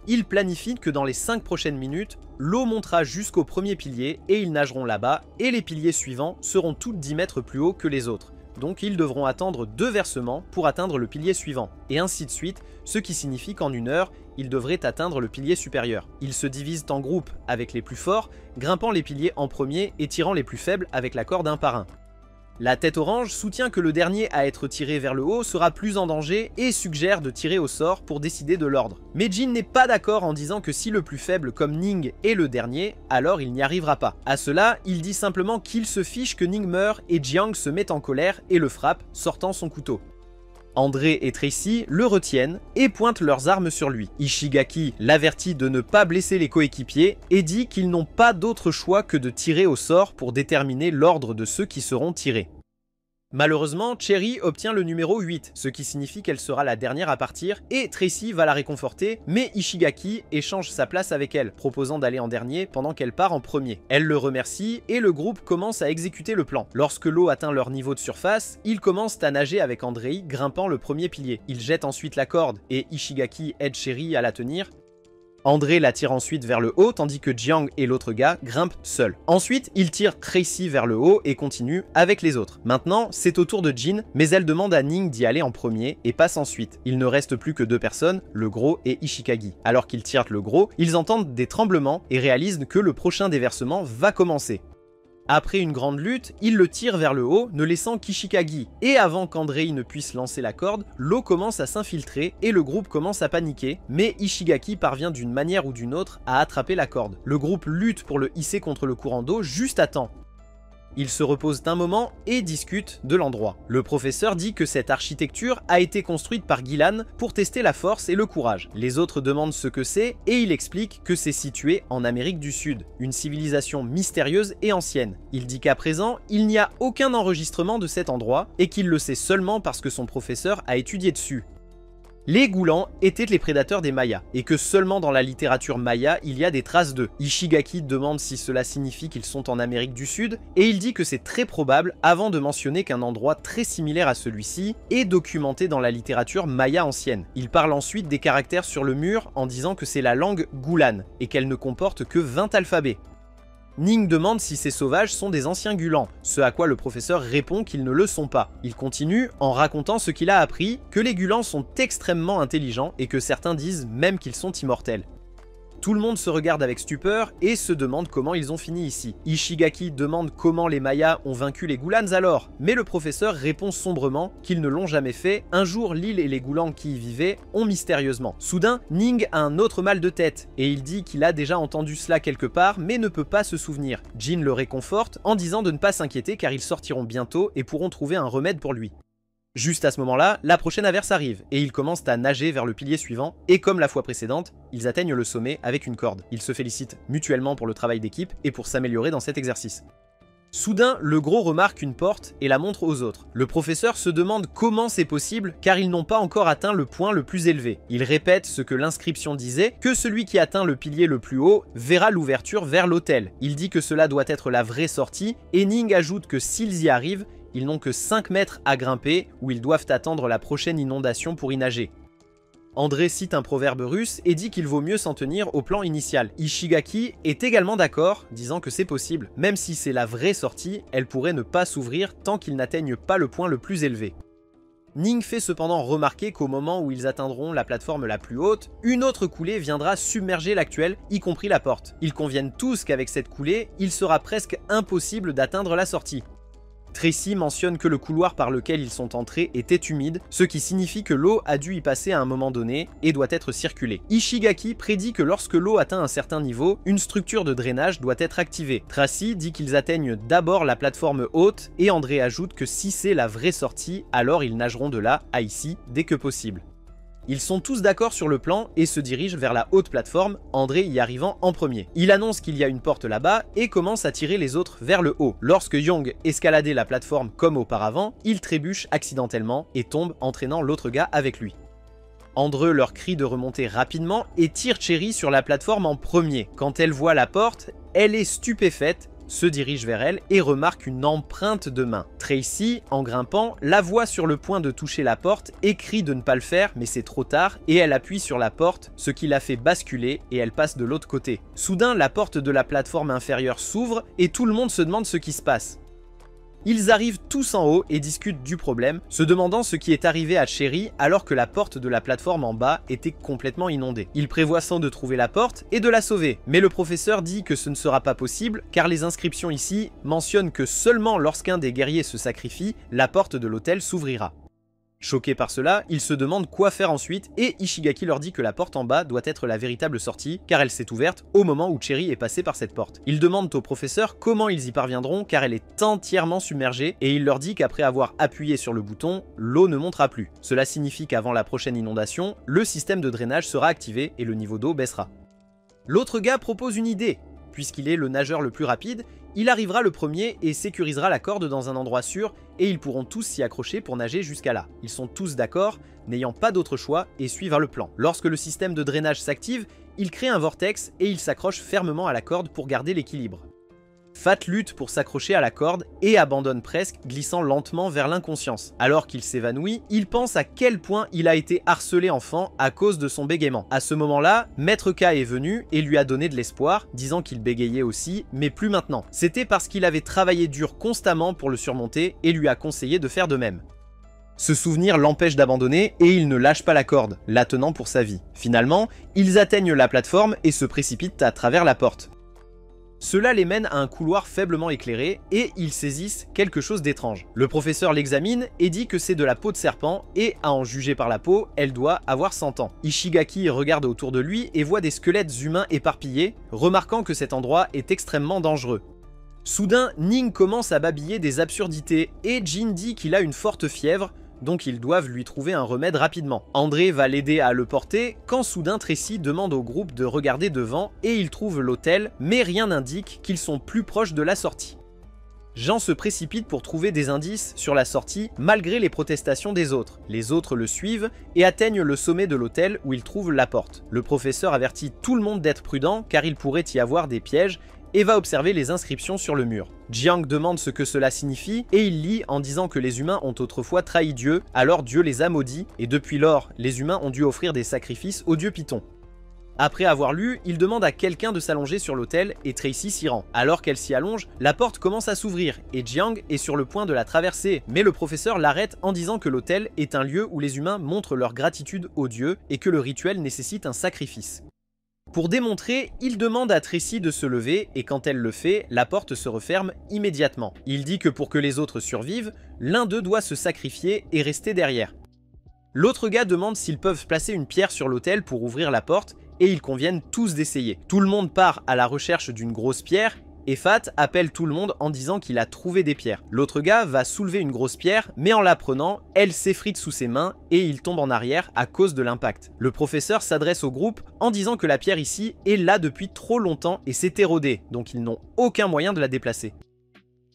Il planifie que dans les 5 prochaines minutes, l'eau montera jusqu'au premier pilier et ils nageront là-bas et les piliers suivants seront tous 10 mètres plus hauts que les autres. Donc ils devront attendre 2 versements pour atteindre le pilier suivant, et ainsi de suite, ce qui signifie qu'en 1 heure, ils devraient atteindre le pilier supérieur. Ils se divisent en groupes avec les plus forts, grimpant les piliers en premier et tirant les plus faibles avec la corde un par un. La tête orange soutient que le dernier à être tiré vers le haut sera plus en danger et suggère de tirer au sort pour décider de l'ordre. Mais Jin n'est pas d'accord en disant que si le plus faible comme Ning est le dernier, alors il n'y arrivera pas. À cela, il dit simplement qu'il se fiche que Ning meurt et Jiang se met en colère et le frappe, sortant son couteau. André et Tracy le retiennent et pointent leurs armes sur lui. Ishigaki l'avertit de ne pas blesser les coéquipiers et dit qu'ils n'ont pas d'autre choix que de tirer au sort pour déterminer l'ordre de ceux qui seront tirés. Malheureusement, Cherry obtient le numéro 8, ce qui signifie qu'elle sera la dernière à partir, et Tracy va la réconforter, mais Ishigaki échange sa place avec elle, proposant d'aller en dernier pendant qu'elle part en premier. Elle le remercie, et le groupe commence à exécuter le plan. Lorsque l'eau atteint leur niveau de surface, ils commencent à nager avec Andrei, grimpant le premier pilier. Ils jettent ensuite la corde, et Ishigaki aide Cherry à la tenir. André la tire ensuite vers le haut, tandis que Jiang et l'autre gars grimpent seuls. Ensuite, il tire Tracy vers le haut et continue avec les autres. Maintenant, c'est au tour de Jin, mais elle demande à Ning d'y aller en premier et passe ensuite. Il ne reste plus que 2 personnes, le gros et Ishikagi. Alors qu'ils tirent le gros, ils entendent des tremblements et réalisent que le prochain déversement va commencer. Après une grande lutte, il le tire vers le haut, ne laissant qu'Ishikagi. Et avant qu'Andrei ne puisse lancer la corde, l'eau commence à s'infiltrer et le groupe commence à paniquer, mais Ishigaki parvient d'une manière ou d'une autre à attraper la corde. Le groupe lutte pour le hisser contre le courant d'eau juste à temps. Ils se reposent un moment et discutent de l'endroit. Le professeur dit que cette architecture a été construite par Gilan pour tester la force et le courage. Les autres demandent ce que c'est et il explique que c'est situé en Amérique du Sud, une civilisation mystérieuse et ancienne. Il dit qu'à présent, il n'y a aucun enregistrement de cet endroit et qu'il le sait seulement parce que son professeur a étudié dessus. Les Goulans étaient les prédateurs des Mayas, et que seulement dans la littérature maya il y a des traces d'eux. Ishigaki demande si cela signifie qu'ils sont en Amérique du Sud, et il dit que c'est très probable avant de mentionner qu'un endroit très similaire à celui-ci est documenté dans la littérature maya ancienne. Il parle ensuite des caractères sur le mur en disant que c'est la langue Goulan, et qu'elle ne comporte que 20 alphabets. Ning demande si ces sauvages sont des anciens Gulans, ce à quoi le professeur répond qu'ils ne le sont pas. Il continue en racontant ce qu'il a appris, que les Gulans sont extrêmement intelligents et que certains disent même qu'ils sont immortels. Tout le monde se regarde avec stupeur et se demande comment ils ont fini ici. Ishigaki demande comment les Mayas ont vaincu les Goulans alors, mais le professeur répond sombrement qu'ils ne l'ont jamais fait. Un jour, l'île et les Goulans qui y vivaient ont mystérieusement. Soudain, Ning a un autre mal de tête et il dit qu'il a déjà entendu cela quelque part mais ne peut pas se souvenir. Jin le réconforte en disant de ne pas s'inquiéter car ils sortiront bientôt et pourront trouver un remède pour lui. Juste à ce moment-là, la prochaine averse arrive, et ils commencent à nager vers le pilier suivant, et comme la fois précédente, ils atteignent le sommet avec une corde. Ils se félicitent mutuellement pour le travail d'équipe et pour s'améliorer dans cet exercice. Soudain, le gros remarque une porte et la montre aux autres. Le professeur se demande comment c'est possible, car ils n'ont pas encore atteint le point le plus élevé. Il répète ce que l'inscription disait, que celui qui atteint le pilier le plus haut verra l'ouverture vers l'autel. Il dit que cela doit être la vraie sortie, et Ning ajoute que s'ils y arrivent, ils n'ont que 5 mètres à grimper, où ils doivent attendre la prochaine inondation pour y nager. André cite un proverbe russe et dit qu'il vaut mieux s'en tenir au plan initial. Ishigaki est également d'accord, disant que c'est possible. Même si c'est la vraie sortie, elle pourrait ne pas s'ouvrir tant qu'ils n'atteignent pas le point le plus élevé. Ning fait cependant remarquer qu'au moment où ils atteindront la plateforme la plus haute, une autre coulée viendra submerger l'actuelle, y compris la porte. Ils conviennent tous qu'avec cette coulée, il sera presque impossible d'atteindre la sortie. Tracy mentionne que le couloir par lequel ils sont entrés était humide, ce qui signifie que l'eau a dû y passer à un moment donné et doit être circulée. Ishigaki prédit que lorsque l'eau atteint un certain niveau, une structure de drainage doit être activée. Tracy dit qu'ils atteignent d'abord la plateforme haute et André ajoute que si c'est la vraie sortie, alors ils nageront de là à ici dès que possible. Ils sont tous d'accord sur le plan et se dirigent vers la haute plateforme, André y arrivant en premier. Il annonce qu'il y a une porte là-bas et commence à tirer les autres vers le haut. Lorsque Young escaladait la plateforme comme auparavant, il trébuche accidentellement et tombe, entraînant l'autre gars avec lui. André leur crie de remonter rapidement et tire Cherry sur la plateforme en premier. Quand elle voit la porte, elle est stupéfaite, se dirige vers elle et remarque une empreinte de main. Tracy, en grimpant, la voit sur le point de toucher la porte et crie de ne pas le faire, mais c'est trop tard et elle appuie sur la porte, ce qui la fait basculer et elle passe de l'autre côté. Soudain, la porte de la plateforme inférieure s'ouvre et tout le monde se demande ce qui se passe. Ils arrivent tous en haut et discutent du problème, se demandant ce qui est arrivé à Cherry alors que la porte de la plateforme en bas était complètement inondée. Ils prévoient sans de trouver la porte et de la sauver, mais le professeur dit que ce ne sera pas possible car les inscriptions ici mentionnent que seulement lorsqu'un des guerriers se sacrifie, la porte de l'autel s'ouvrira. Choqués par cela, ils se demandent quoi faire ensuite et Ishigaki leur dit que la porte en bas doit être la véritable sortie car elle s'est ouverte au moment où Cherry est passé par cette porte. Ils demandent au professeur comment ils y parviendront car elle est entièrement submergée et il leur dit qu'après avoir appuyé sur le bouton, l'eau ne montera plus. Cela signifie qu'avant la prochaine inondation, le système de drainage sera activé et le niveau d'eau baissera. L'autre gars propose une idée. Puisqu'il est le nageur le plus rapide, il arrivera le premier et sécurisera la corde dans un endroit sûr et ils pourront tous s'y accrocher pour nager jusqu'à là. Ils sont tous d'accord, n'ayant pas d'autre choix et suivent le plan. Lorsque le système de drainage s'active, il crée un vortex et il s'accroche fermement à la corde pour garder l'équilibre. Fat lutte pour s'accrocher à la corde et abandonne presque, glissant lentement vers l'inconscience. Alors qu'il s'évanouit, il pense à quel point il a été harcelé enfant à cause de son bégaiement. À ce moment-là, Maître K est venu et lui a donné de l'espoir, disant qu'il bégayait aussi, mais plus maintenant. C'était parce qu'il avait travaillé dur constamment pour le surmonter et lui a conseillé de faire de même. Ce souvenir l'empêche d'abandonner et il ne lâche pas la corde, la tenant pour sa vie. Finalement, ils atteignent la plateforme et se précipitent à travers la porte. Cela les mène à un couloir faiblement éclairé et ils saisissent quelque chose d'étrange. Le professeur l'examine et dit que c'est de la peau de serpent et, à en juger par la peau, elle doit avoir 100 ans. Ishigaki regarde autour de lui et voit des squelettes humains éparpillés, remarquant que cet endroit est extrêmement dangereux. Soudain, Ning commence à babiller des absurdités et Jin dit qu'il a une forte fièvre, donc ils doivent lui trouver un remède rapidement. André va l'aider à le porter, quand soudain Tracy demande au groupe de regarder devant et ils trouvent l'autel, mais rien n'indique qu'ils sont plus proches de la sortie. Jean se précipite pour trouver des indices sur la sortie malgré les protestations des autres. Les autres le suivent et atteignent le sommet de l'autel où ils trouvent la porte. Le professeur avertit tout le monde d'être prudent car il pourrait y avoir des pièges et va observer les inscriptions sur le mur. Jiang demande ce que cela signifie et il lit en disant que les humains ont autrefois trahi Dieu, alors Dieu les a maudits et depuis lors, les humains ont dû offrir des sacrifices au dieu Python. Après avoir lu, il demande à quelqu'un de s'allonger sur l'autel et Tracy s'y rend. Alors qu'elle s'y allonge, la porte commence à s'ouvrir et Jiang est sur le point de la traverser, mais le professeur l'arrête en disant que l'autel est un lieu où les humains montrent leur gratitude aux dieux et que le rituel nécessite un sacrifice. Pour démontrer, il demande à Tracy de se lever et quand elle le fait, la porte se referme immédiatement. Il dit que pour que les autres survivent, l'un d'eux doit se sacrifier et rester derrière. L'autre gars demande s'ils peuvent placer une pierre sur l'autel pour ouvrir la porte et ils conviennent tous d'essayer. Tout le monde part à la recherche d'une grosse pierre et Fat appelle tout le monde en disant qu'il a trouvé des pierres. L'autre gars va soulever une grosse pierre, mais en la prenant, elle s'effrite sous ses mains et il tombe en arrière à cause de l'impact. Le professeur s'adresse au groupe en disant que la pierre ici est là depuis trop longtemps et s'est érodée, donc ils n'ont aucun moyen de la déplacer.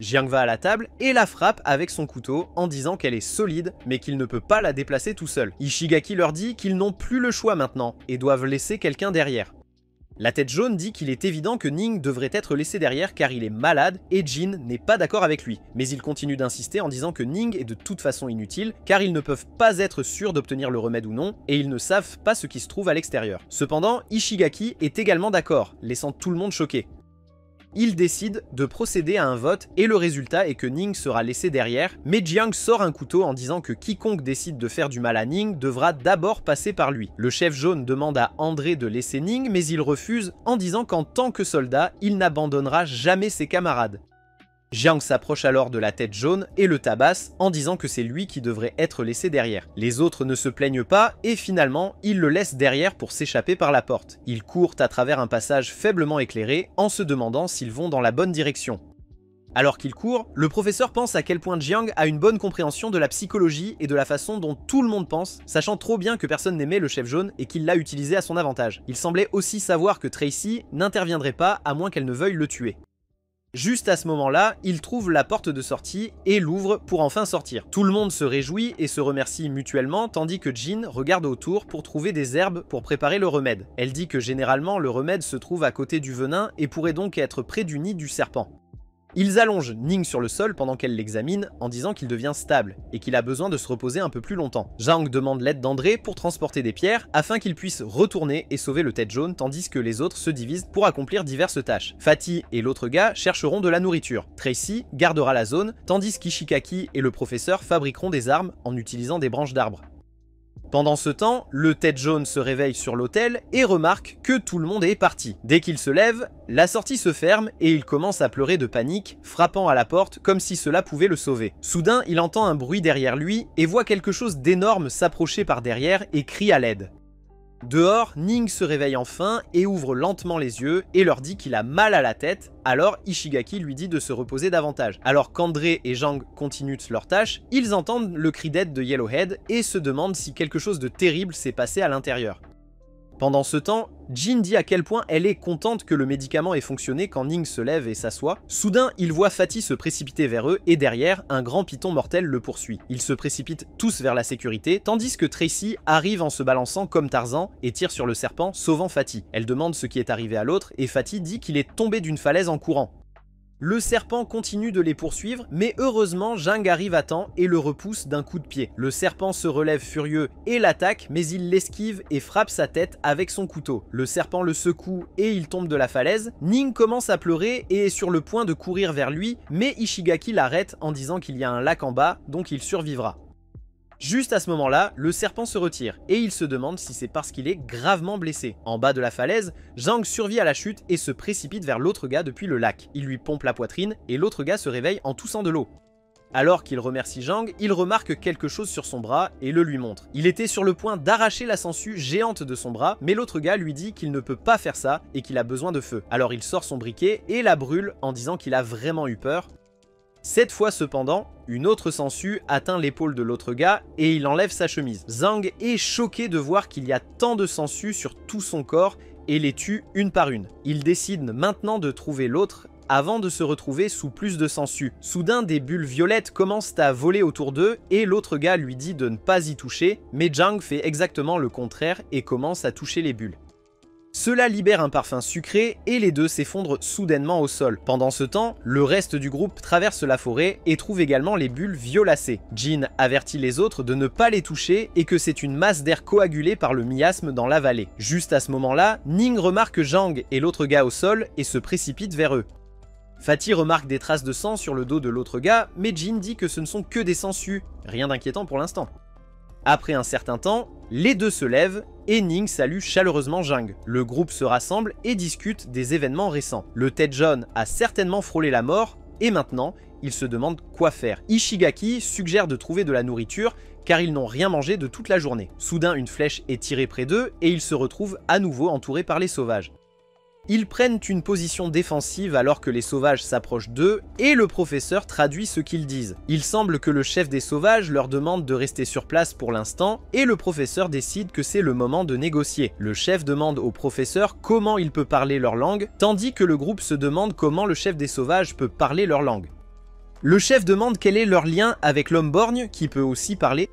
Jiang va à la table et la frappe avec son couteau en disant qu'elle est solide mais qu'il ne peut pas la déplacer tout seul. Ishigaki leur dit qu'ils n'ont plus le choix maintenant et doivent laisser quelqu'un derrière. La tête jaune dit qu'il est évident que Ning devrait être laissé derrière car il est malade et Jin n'est pas d'accord avec lui. Mais il continue d'insister en disant que Ning est de toute façon inutile car ils ne peuvent pas être sûrs d'obtenir le remède ou non et ils ne savent pas ce qui se trouve à l'extérieur. Cependant, Ishigaki est également d'accord, laissant tout le monde choqué. Il décide de procéder à un vote et le résultat est que Ning sera laissé derrière, mais Jiang sort un couteau en disant que quiconque décide de faire du mal à Ning devra d'abord passer par lui. Le chef jaune demande à André de laisser Ning, mais il refuse en disant qu'en tant que soldat, il n'abandonnera jamais ses camarades. Jiang s'approche alors de la tête jaune et le tabasse en disant que c'est lui qui devrait être laissé derrière. Les autres ne se plaignent pas et finalement, ils le laissent derrière pour s'échapper par la porte. Ils courent à travers un passage faiblement éclairé en se demandant s'ils vont dans la bonne direction. Alors qu'ils courent, le professeur pense à quel point Jiang a une bonne compréhension de la psychologie et de la façon dont tout le monde pense, sachant trop bien que personne n'aimait le chef jaune et qu'il l'a utilisé à son avantage. Il semblait aussi savoir que Tracy n'interviendrait pas à moins qu'elle ne veuille le tuer. Juste à ce moment-là, il trouve la porte de sortie et l'ouvre pour enfin sortir. Tout le monde se réjouit et se remercie mutuellement tandis que Jin regarde autour pour trouver des herbes pour préparer le remède. Elle dit que généralement le remède se trouve à côté du venin et pourrait donc être près du nid du serpent. Ils allongent Ning sur le sol pendant qu'elle l'examine en disant qu'il devient stable et qu'il a besoin de se reposer un peu plus longtemps. Jiang demande l'aide d'André pour transporter des pierres afin qu'il puisse retourner et sauver le tête jaune tandis que les autres se divisent pour accomplir diverses tâches. Fatty et l'autre gars chercheront de la nourriture. Tracy gardera la zone tandis qu'Ishigaki et le professeur fabriqueront des armes en utilisant des branches d'arbres. Pendant ce temps, le tête jaune se réveille sur l'autel et remarque que tout le monde est parti. Dès qu'il se lève, la sortie se ferme et il commence à pleurer de panique, frappant à la porte comme si cela pouvait le sauver. Soudain, il entend un bruit derrière lui et voit quelque chose d'énorme s'approcher par derrière et crie à l'aide. Dehors, Ning se réveille enfin et ouvre lentement les yeux et leur dit qu'il a mal à la tête, alors Ishigaki lui dit de se reposer davantage. Alors qu'André et Jiang continuent leur tâche, ils entendent le cri d'aide de Yellowhead et se demandent si quelque chose de terrible s'est passé à l'intérieur. Pendant ce temps, Jin dit à quel point elle est contente que le médicament ait fonctionné quand Ning se lève et s'assoit. Soudain, il voit Fatty se précipiter vers eux et derrière, un grand python mortel le poursuit. Ils se précipitent tous vers la sécurité, tandis que Tracy arrive en se balançant comme Tarzan et tire sur le serpent, sauvant Fatty. Elle demande ce qui est arrivé à l'autre et Fatty dit qu'il est tombé d'une falaise en courant. Le serpent continue de les poursuivre, mais heureusement Jiang arrive à temps et le repousse d'un coup de pied. Le serpent se relève furieux et l'attaque, mais il l'esquive et frappe sa tête avec son couteau. Le serpent le secoue et il tombe de la falaise. Ning commence à pleurer et est sur le point de courir vers lui, mais Ishigaki l'arrête en disant qu'il y a un lac en bas, donc il survivra. Juste à ce moment-là, le serpent se retire et il se demande si c'est parce qu'il est gravement blessé. En bas de la falaise, Jiang survit à la chute et se précipite vers l'autre gars depuis le lac. Il lui pompe la poitrine et l'autre gars se réveille en toussant de l'eau. Alors qu'il remercie Jiang, il remarque quelque chose sur son bras et le lui montre. Il était sur le point d'arracher la sangsue géante de son bras, mais l'autre gars lui dit qu'il ne peut pas faire ça et qu'il a besoin de feu. Alors il sort son briquet et la brûle en disant qu'il a vraiment eu peur. Cette fois cependant, une autre sangsue atteint l'épaule de l'autre gars et il enlève sa chemise. Jiang est choqué de voir qu'il y a tant de sangsues sur tout son corps et les tue une par une. Il décide maintenant de trouver l'autre avant de se retrouver sous plus de sangsues. Soudain, des bulles violettes commencent à voler autour d'eux et l'autre gars lui dit de ne pas y toucher, mais Jiang fait exactement le contraire et commence à toucher les bulles. Cela libère un parfum sucré et les deux s'effondrent soudainement au sol. Pendant ce temps, le reste du groupe traverse la forêt et trouve également les bulles violacées. Jin avertit les autres de ne pas les toucher et que c'est une masse d'air coagulée par le miasme dans la vallée. Juste à ce moment-là, Ning remarque Jang et l'autre gars au sol et se précipite vers eux. Fatty remarque des traces de sang sur le dos de l'autre gars, mais Jin dit que ce ne sont que des sangsues, rien d'inquiétant pour l'instant. Après un certain temps, les deux se lèvent et Ning salue chaleureusement Jang. Le groupe se rassemble et discute des événements récents. Le tête jaune a certainement frôlé la mort et maintenant, il se demande quoi faire. Ishigaki suggère de trouver de la nourriture car ils n'ont rien mangé de toute la journée. Soudain, une flèche est tirée près d'eux et ils se retrouvent à nouveau entourés par les sauvages. Ils prennent une position défensive alors que les sauvages s'approchent d'eux et le professeur traduit ce qu'ils disent. Il semble que le chef des sauvages leur demande de rester sur place pour l'instant et le professeur décide que c'est le moment de négocier. Le chef demande au professeur comment il peut parler leur langue, tandis que le groupe se demande comment le chef des sauvages peut parler leur langue. Le chef demande quel est leur lien avec l'homme borgne qui peut aussi parler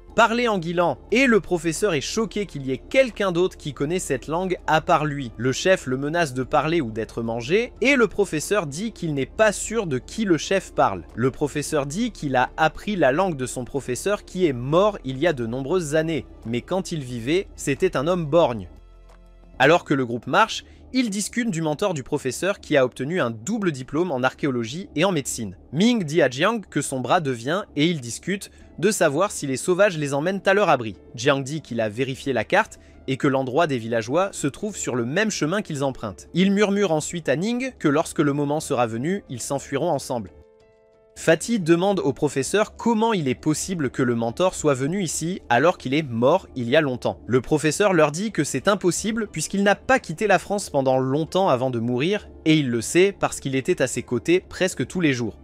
anguillan et le professeur est choqué qu'il y ait quelqu'un d'autre qui connaît cette langue à part lui. Le chef le menace de parler ou d'être mangé et le professeur dit qu'il n'est pas sûr de qui le chef parle. Le professeur dit qu'il a appris la langue de son professeur qui est mort il y a de nombreuses années, mais quand il vivait, c'était un homme borgne. Alors que le groupe marche, ils discutent du mentor du professeur qui a obtenu un double diplôme en archéologie et en médecine. Ming dit à Jiang que son bras devient et ils discutent de savoir si les sauvages les emmènent à leur abri. Jiang dit qu'il a vérifié la carte et que l'endroit des villageois se trouve sur le même chemin qu'ils empruntent. Il murmure ensuite à Ning que lorsque le moment sera venu, ils s'enfuiront ensemble. Fatty demande au professeur comment il est possible que le mentor soit venu ici alors qu'il est mort il y a longtemps. Le professeur leur dit que c'est impossible puisqu'il n'a pas quitté la France pendant longtemps avant de mourir et il le sait parce qu'il était à ses côtés presque tous les jours.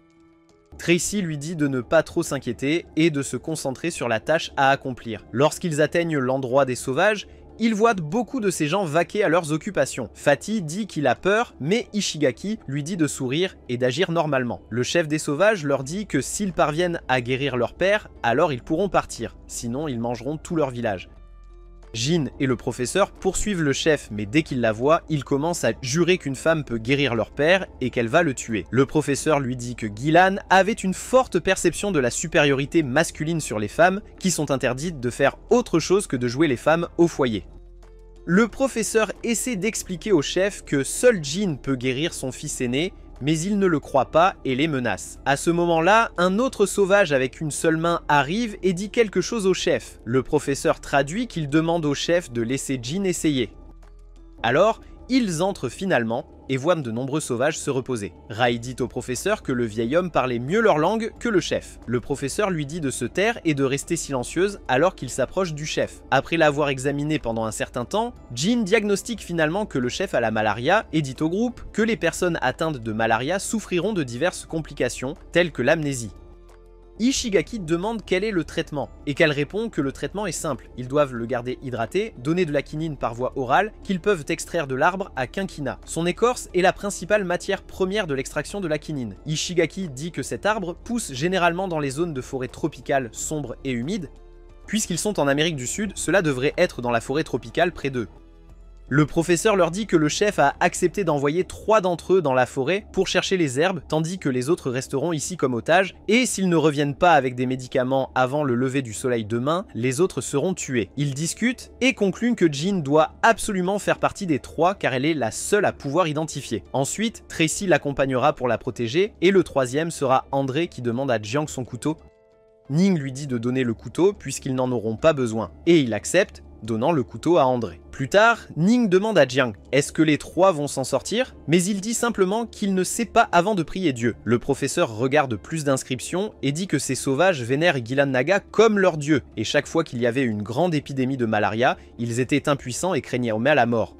Tracy lui dit de ne pas trop s'inquiéter et de se concentrer sur la tâche à accomplir. Lorsqu'ils atteignent l'endroit des sauvages, ils voient beaucoup de ces gens vaquer à leurs occupations. Fatty dit qu'il a peur, mais Ishigaki lui dit de sourire et d'agir normalement. Le chef des sauvages leur dit que s'ils parviennent à guérir leur père, alors ils pourront partir, sinon ils mangeront tout leur village. Jin et le professeur poursuivent le chef, mais dès qu'ils la voient, ils commencent à jurer qu'une femme peut guérir leur père et qu'elle va le tuer. Le professeur lui dit que Gilan avait une forte perception de la supériorité masculine sur les femmes, qui sont interdites de faire autre chose que de jouer les femmes au foyer. Le professeur essaie d'expliquer au chef que seul Jin peut guérir son fils aîné, mais il ne le croit pas et les menace. À ce moment-là, un autre sauvage avec une seule main arrive et dit quelque chose au chef. Le professeur traduit qu'il demande au chef de laisser Jin essayer. Alors, ils entrent finalement et voient de nombreux sauvages se reposer. Rai dit au professeur que le vieil homme parlait mieux leur langue que le chef. Le professeur lui dit de se taire et de rester silencieuse alors qu'il s'approche du chef. Après l'avoir examiné pendant un certain temps, Jin diagnostique finalement que le chef a la malaria et dit au groupe que les personnes atteintes de malaria souffriront de diverses complications telles que l'amnésie. Ishigaki demande quel est le traitement, et qu'elle répond que le traitement est simple. Ils doivent le garder hydraté, donner de la quinine par voie orale, qu'ils peuvent extraire de l'arbre à quinquina. Son écorce est la principale matière première de l'extraction de la quinine. Ishigaki dit que cet arbre pousse généralement dans les zones de forêt tropicales sombres et humides. Puisqu'ils sont en Amérique du Sud, cela devrait être dans la forêt tropicale près d'eux. Le professeur leur dit que le chef a accepté d'envoyer 3 d'entre eux dans la forêt pour chercher les herbes, tandis que les autres resteront ici comme otages, et s'ils ne reviennent pas avec des médicaments avant le lever du soleil demain, les autres seront tués. Ils discutent et concluent que Jin doit absolument faire partie des 3 car elle est la seule à pouvoir identifier. Ensuite, Tracy l'accompagnera pour la protéger, et le 3e sera André qui demande à Jiang son couteau. Ning lui dit de donner le couteau puisqu'ils n'en auront pas besoin, et il accepte, donnant le couteau à André. Plus tard, Ning demande à Jiang « Est-ce que les 3 vont s'en sortir ?» Mais il dit simplement qu'il ne sait pas avant de prier Dieu. Le professeur regarde plus d'inscriptions et dit que ces sauvages vénèrent Gilan Naga comme leur dieu, et chaque fois qu'il y avait une grande épidémie de malaria, ils étaient impuissants et craignaient mal la mort.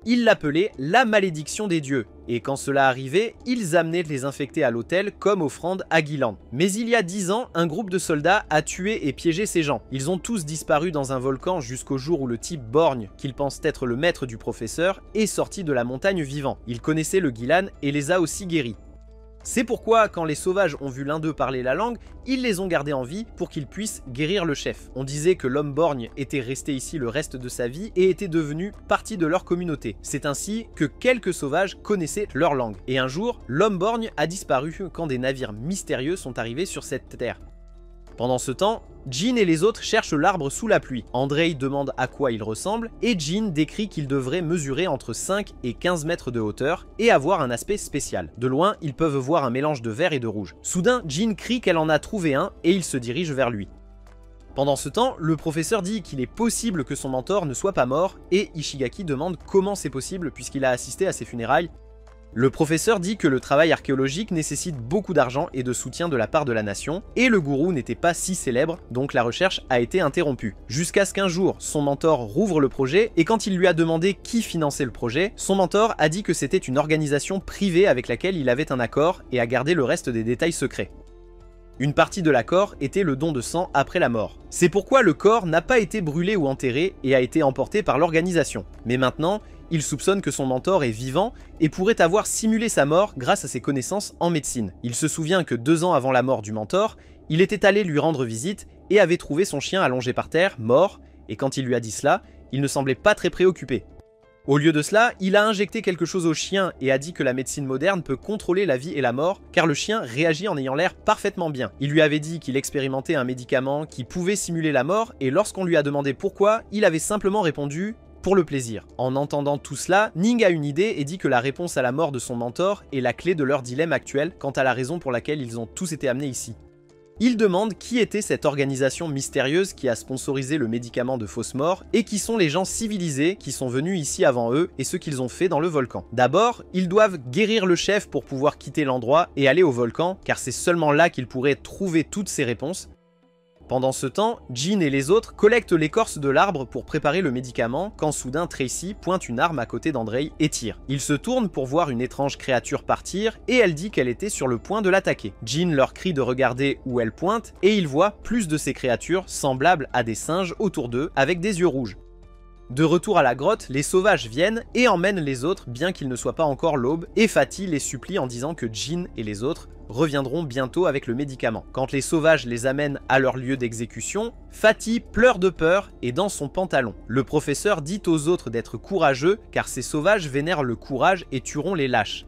Ils l'appelaient la malédiction des dieux, et quand cela arrivait, ils amenaient les infectés à l'autel comme offrande à Gilan. Mais il y a 10 ans, un groupe de soldats a tué et piégé ces gens. Ils ont tous disparu dans un volcan jusqu'au jour où le type borgne, qu'ils pensent être le maître du professeur, est sorti de la montagne vivant. Il connaissait le Gilan et les a aussi guéris. C'est pourquoi, quand les sauvages ont vu l'un d'eux parler la langue, ils les ont gardés en vie pour qu'ils puissent guérir le chef. On disait que l'homme borgne était resté ici le reste de sa vie et était devenu partie de leur communauté. C'est ainsi que quelques sauvages connaissaient leur langue. Et un jour, l'homme borgne a disparu quand des navires mystérieux sont arrivés sur cette terre. Pendant ce temps, Jean et les autres cherchent l'arbre sous la pluie. Andrei demande à quoi il ressemble et Jean décrit qu'il devrait mesurer entre 5 et 15 mètres de hauteur et avoir un aspect spécial. De loin, ils peuvent voir un mélange de vert et de rouge. Soudain, Jean crie qu'elle en a trouvé un et il se dirige vers lui. Pendant ce temps, le professeur dit qu'il est possible que son mentor ne soit pas mort et Ishigaki demande comment c'est possible puisqu'il a assisté à ses funérailles. Le professeur dit que le travail archéologique nécessite beaucoup d'argent et de soutien de la part de la nation, et le gourou n'était pas si célèbre, donc la recherche a été interrompue. Jusqu'à ce qu'un jour, son mentor rouvre le projet, et quand il lui a demandé qui finançait le projet, son mentor a dit que c'était une organisation privée avec laquelle il avait un accord et a gardé le reste des détails secrets. Une partie de l'accord était le don de sang après la mort. C'est pourquoi le corps n'a pas été brûlé ou enterré et a été emporté par l'organisation. Mais maintenant, il soupçonne que son mentor est vivant et pourrait avoir simulé sa mort grâce à ses connaissances en médecine. Il se souvient que 2 ans avant la mort du mentor, il était allé lui rendre visite et avait trouvé son chien allongé par terre, mort, et quand il lui a dit cela, il ne semblait pas très préoccupé. Au lieu de cela, il a injecté quelque chose au chien et a dit que la médecine moderne peut contrôler la vie et la mort car le chien réagit en ayant l'air parfaitement bien. Il lui avait dit qu'il expérimentait un médicament qui pouvait simuler la mort et lorsqu'on lui a demandé pourquoi, il avait simplement répondu « pour le plaisir ». En entendant tout cela, Ning a une idée et dit que la réponse à la mort de son mentor est la clé de leur dilemme actuel quant à la raison pour laquelle ils ont tous été amenés ici. Il demande qui était cette organisation mystérieuse qui a sponsorisé le médicament de fausse mort et qui sont les gens civilisés qui sont venus ici avant eux et ce qu'ils ont fait dans le volcan. D'abord, ils doivent guérir le chef pour pouvoir quitter l'endroit et aller au volcan car c'est seulement là qu'ils pourraient trouver toutes ces réponses. Pendant ce temps, Jean et les autres collectent l'écorce de l'arbre pour préparer le médicament quand soudain Tracy pointe une arme à côté d'Andrei et tire. Il se tourne pour voir une étrange créature partir et elle dit qu'elle était sur le point de l'attaquer. Jean leur crie de regarder où elle pointe et ils voient plus de ces créatures semblables à des singes autour d'eux avec des yeux rouges. De retour à la grotte, les sauvages viennent et emmènent les autres bien qu'il ne soit pas encore l'aube et Fatih les supplie en disant que Jean et les autres reviendront bientôt avec le médicament. Quand les sauvages les amènent à leur lieu d'exécution, Fatih pleure de peur et dans son pantalon. Le professeur dit aux autres d'être courageux car ces sauvages vénèrent le courage et tueront les lâches.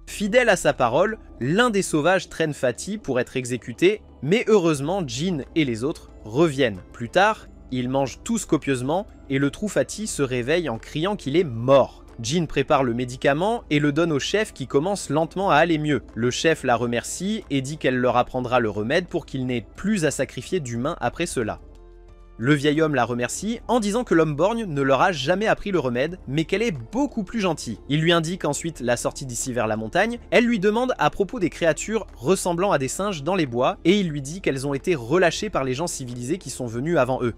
Fidèle à sa parole, l'un des sauvages traîne Fatih pour être exécuté, mais heureusement Jean et les autres reviennent. Plus tard, ils mangent tous copieusement et le trou Fatih se réveille en criant qu'il est mort. Jean prépare le médicament et le donne au chef qui commence lentement à aller mieux. Le chef la remercie et dit qu'elle leur apprendra le remède pour qu'il n'ait plus à sacrifier d'humains après cela. Le vieil homme la remercie en disant que l'homme borgne ne leur a jamais appris le remède, mais qu'elle est beaucoup plus gentille. Il lui indique ensuite la sortie d'ici vers la montagne. Elle lui demande à propos des créatures ressemblant à des singes dans les bois et il lui dit qu'elles ont été relâchées par les gens civilisés qui sont venus avant eux.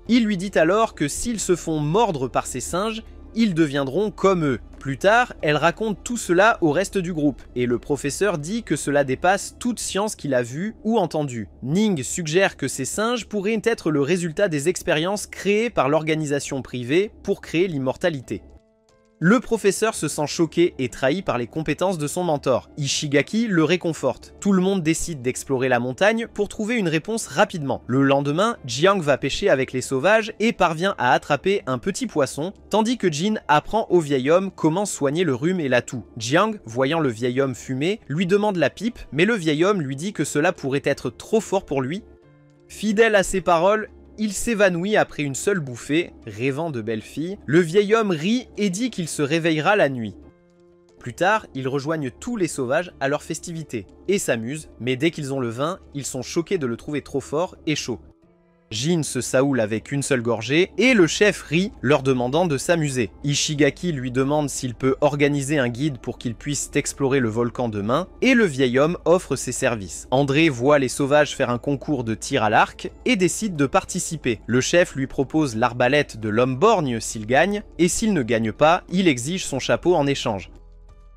Il lui dit alors que s'ils se font mordre par ces singes, ils deviendront comme eux. Plus tard, elle raconte tout cela au reste du groupe, et le professeur dit que cela dépasse toute science qu'il a vue ou entendue. Ning suggère que ces singes pourraient être le résultat des expériences créées par l'organisation privée pour créer l'immortalité. Le professeur se sent choqué et trahi par les compétences de son mentor. Ishigaki le réconforte. Tout le monde décide d'explorer la montagne pour trouver une réponse rapidement. Le lendemain, Jiang va pêcher avec les sauvages et parvient à attraper un petit poisson, tandis que Jin apprend au vieil homme comment soigner le rhume et la toux. Jiang, voyant le vieil homme fumer, lui demande la pipe, mais le vieil homme lui dit que cela pourrait être trop fort pour lui. Fidèle à ses paroles, il s'évanouit après une seule bouffée, rêvant de belles filles. Le vieil homme rit et dit qu'il se réveillera la nuit. Plus tard, ils rejoignent tous les sauvages à leur festivité et s'amusent, mais dès qu'ils ont le vin, ils sont choqués de le trouver trop fort et chaud. Jin se saoule avec une seule gorgée et le chef rit, leur demandant de s'amuser. Ishigaki lui demande s'il peut organiser un guide pour qu'ils puissent explorer le volcan demain et le vieil homme offre ses services. André voit les sauvages faire un concours de tir à l'arc et décide de participer. Le chef lui propose l'arbalète de l'homme borgne s'il gagne et s'il ne gagne pas, il exige son chapeau en échange.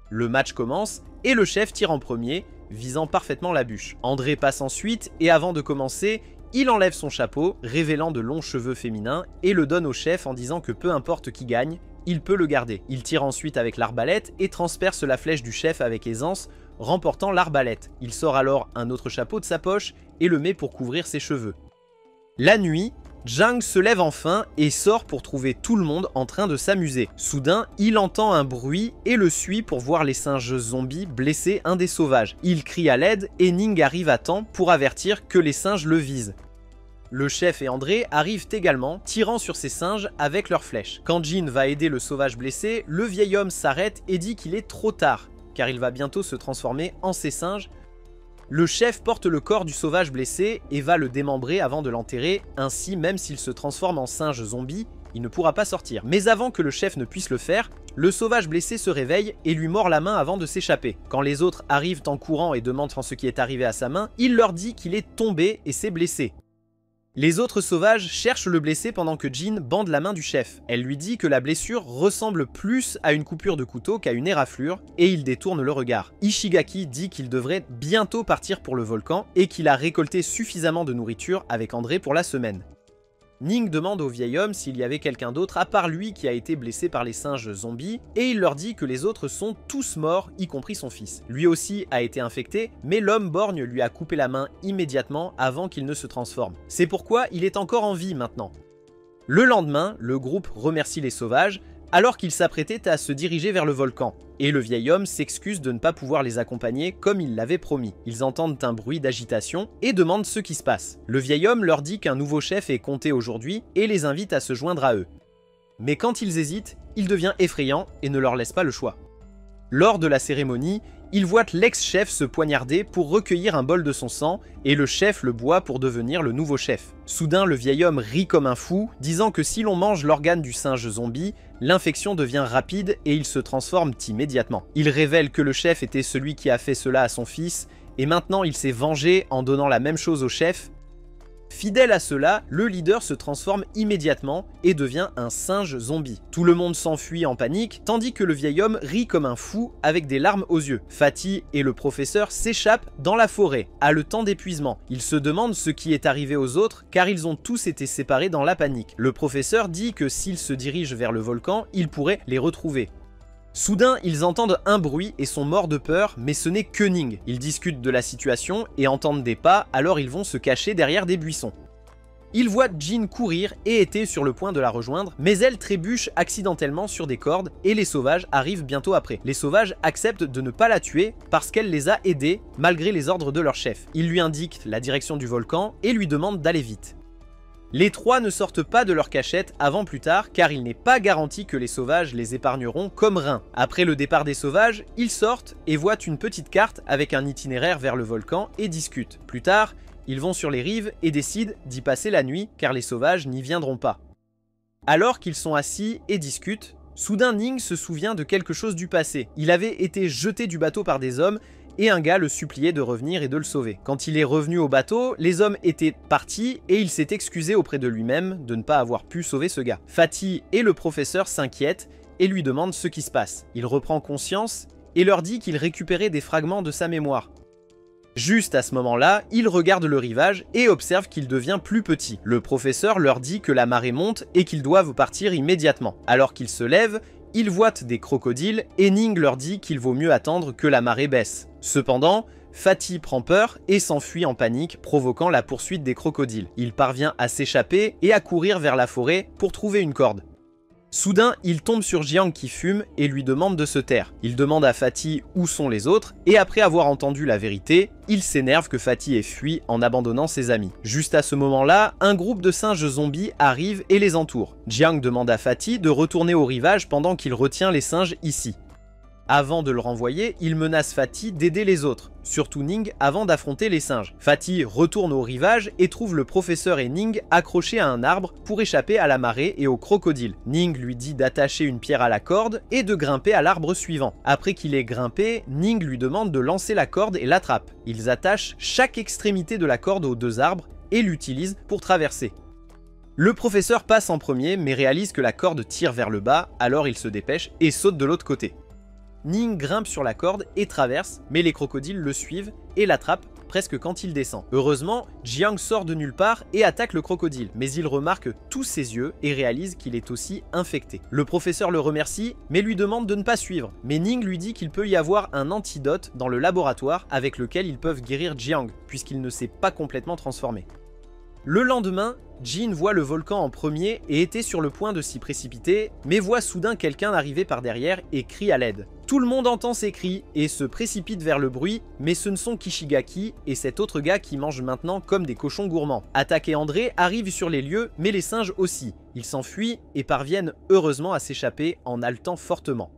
Le match commence et le chef tire en premier, visant parfaitement la bûche. André passe ensuite et avant de commencer, il enlève son chapeau, révélant de longs cheveux féminins, et le donne au chef en disant que peu importe qui gagne, il peut le garder. Il tire ensuite avec l'arbalète et transperce la flèche du chef avec aisance, remportant l'arbalète. Il sort alors un autre chapeau de sa poche et le met pour couvrir ses cheveux. La nuit, Jiang se lève enfin et sort pour trouver tout le monde en train de s'amuser. Soudain, il entend un bruit et le suit pour voir les singes zombies blesser un des sauvages. Il crie à l'aide et Ning arrive à temps pour avertir que les singes le visent. Le chef et André arrivent également, tirant sur ces singes avec leurs flèches. Quand Jin va aider le sauvage blessé, le vieil homme s'arrête et dit qu'il est trop tard, car il va bientôt se transformer en ces singes. Le chef porte le corps du sauvage blessé et va le démembrer avant de l'enterrer, ainsi même s'il se transforme en singe zombie, il ne pourra pas sortir. Mais avant que le chef ne puisse le faire, le sauvage blessé se réveille et lui mord la main avant de s'échapper. Quand les autres arrivent en courant et demandent ce qui est arrivé à sa main, il leur dit qu'il est tombé et s'est blessé. Les autres sauvages cherchent le blessé pendant que Jin bande la main du chef. Elle lui dit que la blessure ressemble plus à une coupure de couteau qu'à une éraflure, et il détourne le regard. Ishigaki dit qu'il devrait bientôt partir pour le volcan, et qu'il a récolté suffisamment de nourriture avec André pour la semaine. Ning demande au vieil homme s'il y avait quelqu'un d'autre à part lui qui a été blessé par les singes zombies, et il leur dit que les autres sont tous morts, y compris son fils. Lui aussi a été infecté, mais l'homme borgne lui a coupé la main immédiatement avant qu'il ne se transforme. C'est pourquoi il est encore en vie maintenant. Le lendemain, le groupe remercie les sauvages, alors qu'ils s'apprêtaient à se diriger vers le volcan, et le vieil homme s'excuse de ne pas pouvoir les accompagner comme il l'avait promis. Ils entendent un bruit d'agitation et demandent ce qui se passe. Le vieil homme leur dit qu'un nouveau chef est compté aujourd'hui et les invite à se joindre à eux. Mais quand ils hésitent, il devient effrayant et ne leur laisse pas le choix. Lors de la cérémonie, ils voient l'ex-chef se poignarder pour recueillir un bol de son sang et le chef le boit pour devenir le nouveau chef. Soudain, le vieil homme rit comme un fou, disant que si l'on mange l'organe du singe zombie, l'infection devient rapide et il se transforme immédiatement. Il révèle que le chef était celui qui a fait cela à son fils et maintenant il s'est vengé en donnant la même chose au chef. Fidèle à cela, le leader se transforme immédiatement et devient un singe zombie. Tout le monde s'enfuit en panique, tandis que le vieil homme rit comme un fou avec des larmes aux yeux. Fatih et le professeur s'échappent dans la forêt, à le temps d'épuisement. Ils se demandent ce qui est arrivé aux autres, car ils ont tous été séparés dans la panique. Le professeur dit que s'ils se dirigent vers le volcan, il pourrait les retrouver. Soudain, ils entendent un bruit et sont morts de peur, mais ce n'est que Ning. Ils discutent de la situation et entendent des pas, alors ils vont se cacher derrière des buissons. Ils voient Jin courir et était sur le point de la rejoindre, mais elle trébuche accidentellement sur des cordes et les sauvages arrivent bientôt après. Les sauvages acceptent de ne pas la tuer parce qu'elle les a aidés malgré les ordres de leur chef. Ils lui indiquent la direction du volcan et lui demandent d'aller vite. Les trois ne sortent pas de leur cachette avant plus tard car il n'est pas garanti que les sauvages les épargneront comme Rin. Après le départ des sauvages, ils sortent et voient une petite carte avec un itinéraire vers le volcan et discutent. Plus tard, ils vont sur les rives et décident d'y passer la nuit car les sauvages n'y viendront pas. Alors qu'ils sont assis et discutent, soudain Ning se souvient de quelque chose du passé. Il avait été jeté du bateau par des hommes et un gars le suppliait de revenir et de le sauver. Quand il est revenu au bateau, les hommes étaient partis et il s'est excusé auprès de lui-même de ne pas avoir pu sauver ce gars. Fatih et le professeur s'inquiètent et lui demandent ce qui se passe. Il reprend conscience et leur dit qu'il récupérait des fragments de sa mémoire. Juste à ce moment-là, il regarde le rivage et observe qu'il devient plus petit. Le professeur leur dit que la marée monte et qu'ils doivent partir immédiatement. Alors qu'ils se lèvent, ils voient des crocodiles et Ning leur dit qu'il vaut mieux attendre que la marée baisse. Cependant, Fatih prend peur et s'enfuit en panique, provoquant la poursuite des crocodiles. Il parvient à s'échapper et à courir vers la forêt pour trouver une corde. Soudain, il tombe sur Jiang qui fume et lui demande de se taire. Il demande à Fatih où sont les autres et après avoir entendu la vérité, il s'énerve que Fatih ait fui en abandonnant ses amis. Juste à ce moment-là, un groupe de singes zombies arrive et les entoure. Jiang demande à Fatih de retourner au rivage pendant qu'il retient les singes ici. Avant de le renvoyer, il menace Fatih d'aider les autres, surtout Ning avant d'affronter les singes. Fatih retourne au rivage et trouve le professeur et Ning accrochés à un arbre pour échapper à la marée et aux crocodiles. Ning lui dit d'attacher une pierre à la corde et de grimper à l'arbre suivant. Après qu'il ait grimpé, Ning lui demande de lancer la corde et l'attrape. Ils attachent chaque extrémité de la corde aux deux arbres et l'utilisent pour traverser. Le professeur passe en premier mais réalise que la corde tire vers le bas, alors il se dépêche et saute de l'autre côté. Ning grimpe sur la corde et traverse, mais les crocodiles le suivent et l'attrapent presque quand il descend. Heureusement, Jiang sort de nulle part et attaque le crocodile, mais il remarque tous ses yeux et réalise qu'il est aussi infecté. Le professeur le remercie, mais lui demande de ne pas suivre, mais Ning lui dit qu'il peut y avoir un antidote dans le laboratoire avec lequel ils peuvent guérir Jiang, puisqu'il ne s'est pas complètement transformé. Le lendemain, Jin voit le volcan en premier et était sur le point de s'y précipiter, mais voit soudain quelqu'un arriver par derrière et crie à l'aide. Tout le monde entend ces cris et se précipite vers le bruit, mais ce ne sont qu'Ishigaki et cet autre gars qui mange maintenant comme des cochons gourmands. Attaque et André arrivent sur les lieux, mais les singes aussi. Ils s'enfuient et parviennent heureusement à s'échapper en haletant fortement.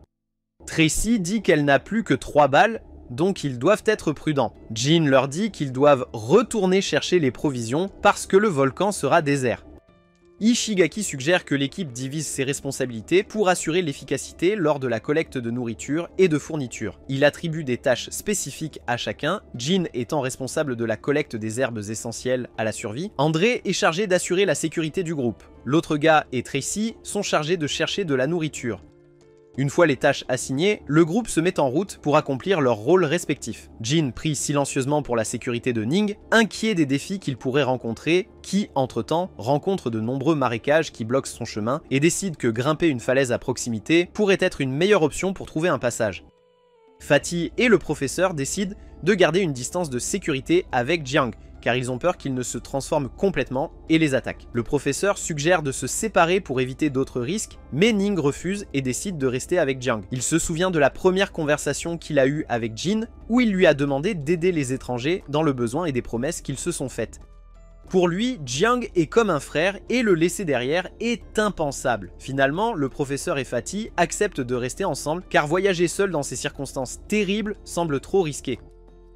Tracy dit qu'elle n'a plus que 3 balles, donc ils doivent être prudents. Jin leur dit qu'ils doivent retourner chercher les provisions parce que le volcan sera désert. Ishigaki suggère que l'équipe divise ses responsabilités pour assurer l'efficacité lors de la collecte de nourriture et de fournitures. Il attribue des tâches spécifiques à chacun, Jin étant responsable de la collecte des herbes essentielles à la survie. André est chargé d'assurer la sécurité du groupe. L'autre gars et Tracy sont chargés de chercher de la nourriture. Une fois les tâches assignées, le groupe se met en route pour accomplir leurs rôles respectifs. Jin prie silencieusement pour la sécurité de Ning, inquiet des défis qu'il pourrait rencontrer, qui, entre-temps, rencontre de nombreux marécages qui bloquent son chemin et décide que grimper une falaise à proximité pourrait être une meilleure option pour trouver un passage. Fatih et le professeur décident de garder une distance de sécurité avec Jiang, car ils ont peur qu'il ne se transforme complètement et les attaque. Le professeur suggère de se séparer pour éviter d'autres risques, mais Ning refuse et décide de rester avec Jiang. Il se souvient de la première conversation qu'il a eue avec Jin, où il lui a demandé d'aider les étrangers dans le besoin et des promesses qu'ils se sont faites. Pour lui, Jiang est comme un frère et le laisser derrière est impensable. Finalement, le professeur et Fatih acceptent de rester ensemble car voyager seul dans ces circonstances terribles semble trop risqué.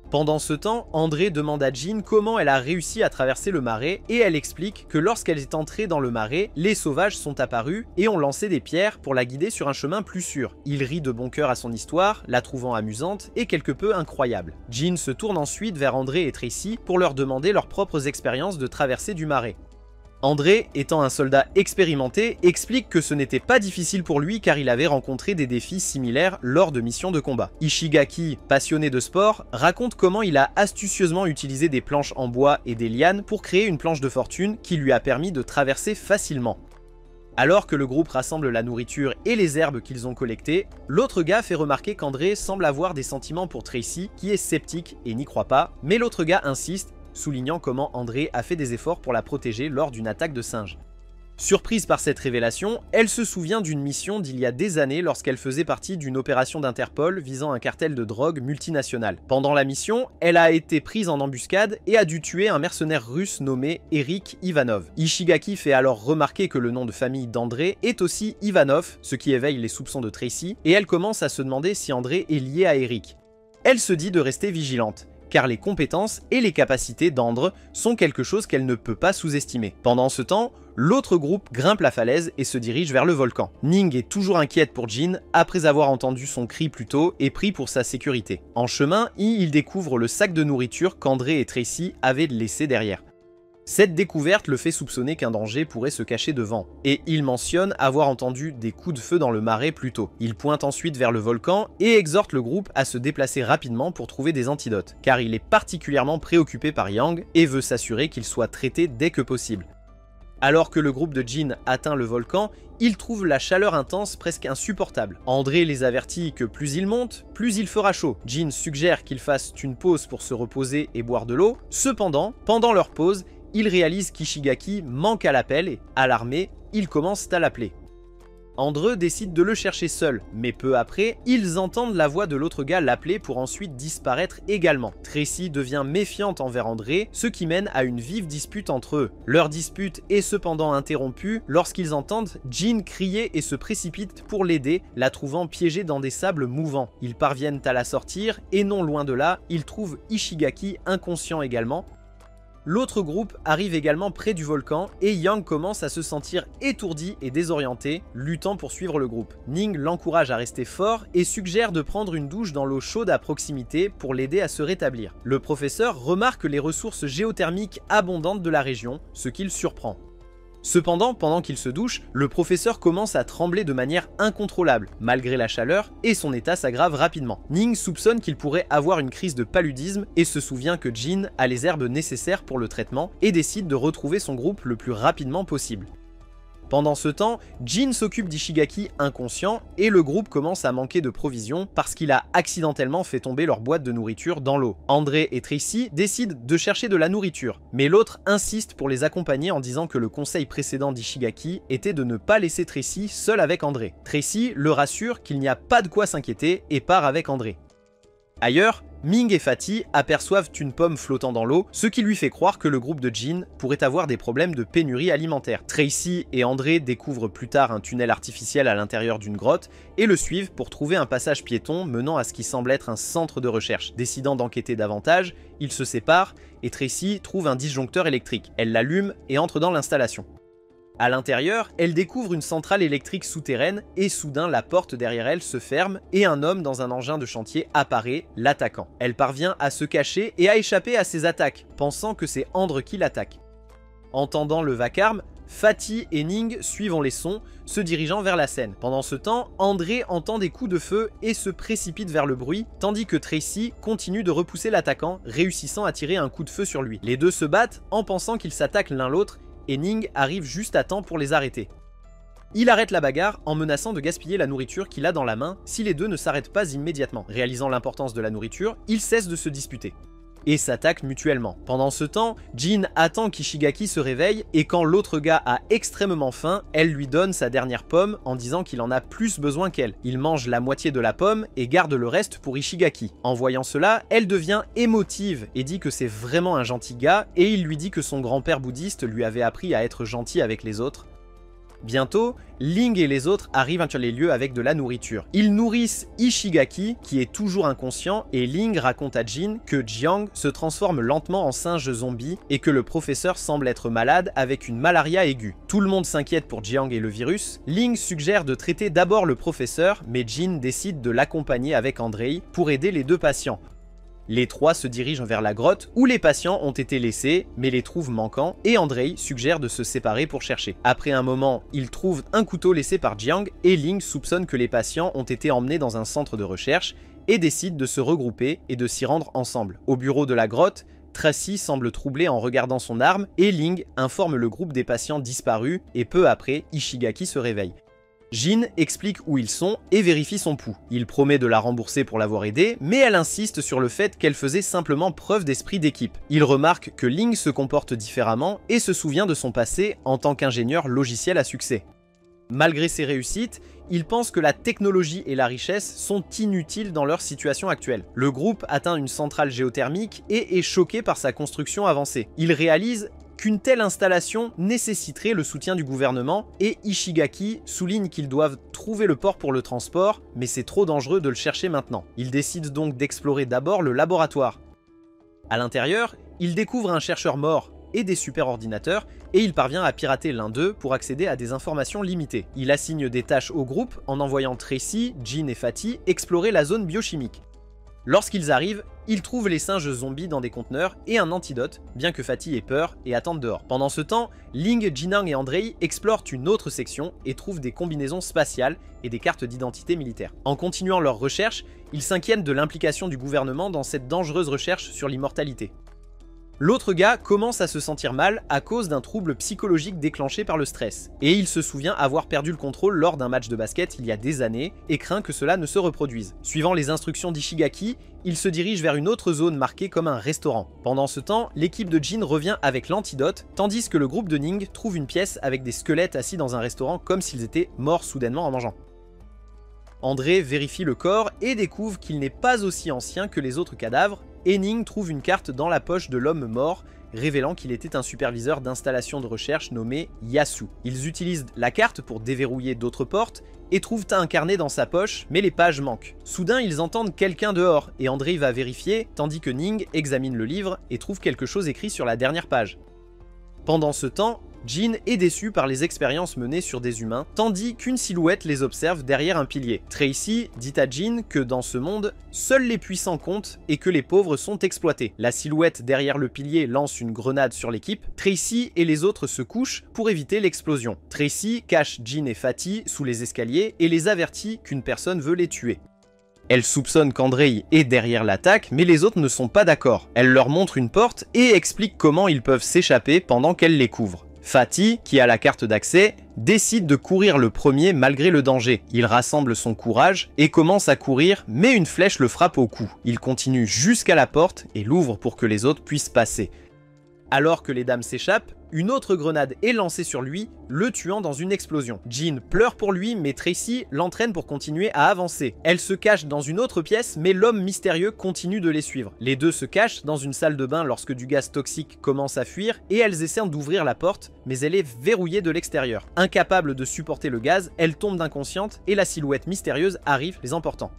Pendant ce temps, André demande à Jin comment elle a réussi à traverser le marais et elle explique que lorsqu'elle est entrée dans le marais, les sauvages sont apparus et ont lancé des pierres pour la guider sur un chemin plus sûr. Il rit de bon cœur à son histoire, la trouvant amusante et quelque peu incroyable. Jin se tourne ensuite vers André et Tracy pour leur demander leurs propres expériences de traversée du marais. André, étant un soldat expérimenté, explique que ce n'était pas difficile pour lui car il avait rencontré des défis similaires lors de missions de combat. Ishigaki, passionné de sport, raconte comment il a astucieusement utilisé des planches en bois et des lianes pour créer une planche de fortune qui lui a permis de traverser facilement. Alors que le groupe rassemble la nourriture et les herbes qu'ils ont collectées, l'autre gars fait remarquer qu'André semble avoir des sentiments pour Tracy, qui est sceptique et n'y croit pas, mais l'autre gars insiste, soulignant comment André a fait des efforts pour la protéger lors d'une attaque de singes. Surprise par cette révélation, elle se souvient d'une mission d'il y a des années lorsqu'elle faisait partie d'une opération d'Interpol visant un cartel de drogue multinational. Pendant la mission, elle a été prise en embuscade et a dû tuer un mercenaire russe nommé Eric Ivanov. Ishigaki fait alors remarquer que le nom de famille d'André est aussi Ivanov, ce qui éveille les soupçons de Tracy, et elle commence à se demander si André est lié à Eric. Elle se dit de rester vigilante, car les compétences et les capacités d'Andre sont quelque chose qu'elle ne peut pas sous-estimer. Pendant ce temps, l'autre groupe grimpe la falaise et se dirige vers le volcan. Ning est toujours inquiète pour Jin après avoir entendu son cri plus tôt et prie pour sa sécurité. En chemin, il découvre le sac de nourriture qu'André et Tracy avaient laissé derrière. Cette découverte le fait soupçonner qu'un danger pourrait se cacher devant, et il mentionne avoir entendu des coups de feu dans le marais plus tôt. Il pointe ensuite vers le volcan et exhorte le groupe à se déplacer rapidement pour trouver des antidotes, car il est particulièrement préoccupé par Yang et veut s'assurer qu'il soit traité dès que possible. Alors que le groupe de Jin atteint le volcan, il trouve la chaleur intense presque insupportable. André les avertit que plus il monte, plus il fera chaud. Jin suggère qu'ils fassent une pause pour se reposer et boire de l'eau. Cependant, pendant leur pause, ils réalisent qu'Ishigaki manque à l'appel et, alarmés, ils commencent à l'appeler. André décide de le chercher seul, mais peu après, ils entendent la voix de l'autre gars l'appeler pour ensuite disparaître également. Tracy devient méfiante envers André, ce qui mène à une vive dispute entre eux. Leur dispute est cependant interrompue lorsqu'ils entendent Jin crier et se précipitent pour l'aider, la trouvant piégée dans des sables mouvants. Ils parviennent à la sortir et non loin de là, ils trouvent Ishigaki inconscient également. L'autre groupe arrive également près du volcan et Yang commence à se sentir étourdi et désorienté, luttant pour suivre le groupe. Ning l'encourage à rester fort et suggère de prendre une douche dans l'eau chaude à proximité pour l'aider à se rétablir. Le professeur remarque les ressources géothermiques abondantes de la région, ce qui le surprend. Cependant, pendant qu'il se douche, le professeur commence à trembler de manière incontrôlable, malgré la chaleur, et son état s'aggrave rapidement. Ning soupçonne qu'il pourrait avoir une crise de paludisme et se souvient que Jin a les herbes nécessaires pour le traitement et décide de retrouver son groupe le plus rapidement possible. Pendant ce temps, Jin s'occupe d'Ishigaki inconscient et le groupe commence à manquer de provisions parce qu'il a accidentellement fait tomber leur boîte de nourriture dans l'eau. André et Tracy décident de chercher de la nourriture, mais l'autre insiste pour les accompagner en disant que le conseil précédent d'Ishigaki était de ne pas laisser Tracy seule avec André. Tracy le rassure qu'il n'y a pas de quoi s'inquiéter et part avec André. Ailleurs, Ming et Fatty aperçoivent une pomme flottant dans l'eau, ce qui lui fait croire que le groupe de Jin pourrait avoir des problèmes de pénurie alimentaire. Tracy et André découvrent plus tard un tunnel artificiel à l'intérieur d'une grotte et le suivent pour trouver un passage piéton menant à ce qui semble être un centre de recherche. Décidant d'enquêter davantage, ils se séparent et Tracy trouve un disjoncteur électrique. Elle l'allume et entre dans l'installation. À l'intérieur, elle découvre une centrale électrique souterraine et soudain la porte derrière elle se ferme et un homme dans un engin de chantier apparaît, l'attaquant. Elle parvient à se cacher et à échapper à ses attaques, pensant que c'est Andre qui l'attaque. Entendant le vacarme, Fatty et Ning suivent les sons, se dirigeant vers la scène. Pendant ce temps, André entend des coups de feu et se précipite vers le bruit, tandis que Tracy continue de repousser l'attaquant, réussissant à tirer un coup de feu sur lui. Les deux se battent en pensant qu'ils s'attaquent l'un l'autre, et Ning arrive juste à temps pour les arrêter. Il arrête la bagarre en menaçant de gaspiller la nourriture qu'il a dans la main si les deux ne s'arrêtent pas immédiatement. Réalisant l'importance de la nourriture, ils cessent de se disputer et s'attaquent mutuellement. Pendant ce temps, Jin attend qu'Ishigaki se réveille et quand l'autre gars a extrêmement faim, elle lui donne sa dernière pomme en disant qu'il en a plus besoin qu'elle. Il mange la moitié de la pomme et garde le reste pour Ishigaki. En voyant cela, elle devient émotive et dit que c'est vraiment un gentil gars et il lui dit que son grand-père bouddhiste lui avait appris à être gentil avec les autres. Bientôt, Ling et les autres arrivent sur les lieux avec de la nourriture. Ils nourrissent Ishigaki, qui est toujours inconscient, et Ling raconte à Jin que Jiang se transforme lentement en singe zombie et que le professeur semble être malade avec une malaria aiguë. Tout le monde s'inquiète pour Jiang et le virus. Ling suggère de traiter d'abord le professeur, mais Jin décide de l'accompagner avec Andrei pour aider les deux patients. Les trois se dirigent vers la grotte où les patients ont été laissés mais les trouvent manquants et Andrei suggère de se séparer pour chercher. Après un moment, ils trouvent un couteau laissé par Jiang et Ling soupçonne que les patients ont été emmenés dans un centre de recherche et décide de se regrouper et de s'y rendre ensemble. Au bureau de la grotte, Tracy semble troublée en regardant son arme et Ling informe le groupe des patients disparus et peu après, Ishigaki se réveille. Jin explique où ils sont et vérifie son pouls. Il promet de la rembourser pour l'avoir aidée, mais elle insiste sur le fait qu'elle faisait simplement preuve d'esprit d'équipe. Il remarque que Ling se comporte différemment et se souvient de son passé en tant qu'ingénieur logiciel à succès. Malgré ses réussites, il pense que la technologie et la richesse sont inutiles dans leur situation actuelle. Le groupe atteint une centrale géothermique et est choqué par sa construction avancée. Il réalise qu'une telle installation nécessiterait le soutien du gouvernement et Ishigaki souligne qu'ils doivent trouver le port pour le transport, mais c'est trop dangereux de le chercher maintenant. Il décide donc d'explorer d'abord le laboratoire. À l'intérieur, il découvre un chercheur mort et des superordinateurs et il parvient à pirater l'un d'eux pour accéder à des informations limitées. Il assigne des tâches au groupe en envoyant Tracy, Jin et Fatty explorer la zone biochimique. Lorsqu'ils arrivent, ils trouvent les singes zombies dans des conteneurs et un antidote, bien que Fatty ait peur et attende dehors. Pendant ce temps, Ling, Jinang et Andrei explorent une autre section et trouvent des combinaisons spatiales et des cartes d'identité militaires. En continuant leurs recherches, ils s'inquiètent de l'implication du gouvernement dans cette dangereuse recherche sur l'immortalité. L'autre gars commence à se sentir mal à cause d'un trouble psychologique déclenché par le stress, et il se souvient avoir perdu le contrôle lors d'un match de basket il y a des années et craint que cela ne se reproduise. Suivant les instructions d'Ishigaki, il se dirige vers une autre zone marquée comme un restaurant. Pendant ce temps, l'équipe de Jin revient avec l'antidote, tandis que le groupe de Ning trouve une pièce avec des squelettes assis dans un restaurant comme s'ils étaient morts soudainement en mangeant. André vérifie le corps et découvre qu'il n'est pas aussi ancien que les autres cadavres, et Ning trouve une carte dans la poche de l'homme mort, révélant qu'il était un superviseur d'installation de recherche nommé Yasu. Ils utilisent la carte pour déverrouiller d'autres portes et trouvent un carnet dans sa poche, mais les pages manquent. Soudain, ils entendent quelqu'un dehors et André va vérifier, tandis que Ning examine le livre et trouve quelque chose écrit sur la dernière page. Pendant ce temps, Jin est déçu par les expériences menées sur des humains, tandis qu'une silhouette les observe derrière un pilier. Tracy dit à Jin que dans ce monde, seuls les puissants comptent et que les pauvres sont exploités. La silhouette derrière le pilier lance une grenade sur l'équipe. Tracy et les autres se couchent pour éviter l'explosion. Tracy cache Jin et Fatty sous les escaliers et les avertit qu'une personne veut les tuer. Elle soupçonne qu'Andrei est derrière l'attaque, mais les autres ne sont pas d'accord. Elle leur montre une porte et explique comment ils peuvent s'échapper pendant qu'elle les couvre. Fatty, qui a la carte d'accès, décide de courir le premier malgré le danger. Il rassemble son courage et commence à courir, mais une flèche le frappe au cou. Il continue jusqu'à la porte et l'ouvre pour que les autres puissent passer. Alors que les dames s'échappent, une autre grenade est lancée sur lui, le tuant dans une explosion. Jin pleure pour lui, mais Tracy l'entraîne pour continuer à avancer. Elle se cache dans une autre pièce, mais l'homme mystérieux continue de les suivre. Les deux se cachent dans une salle de bain lorsque du gaz toxique commence à fuir, et elles essaient d'ouvrir la porte, mais elle est verrouillée de l'extérieur. Incapable de supporter le gaz, elle tombe inconsciente, et la silhouette mystérieuse arrive les emportant.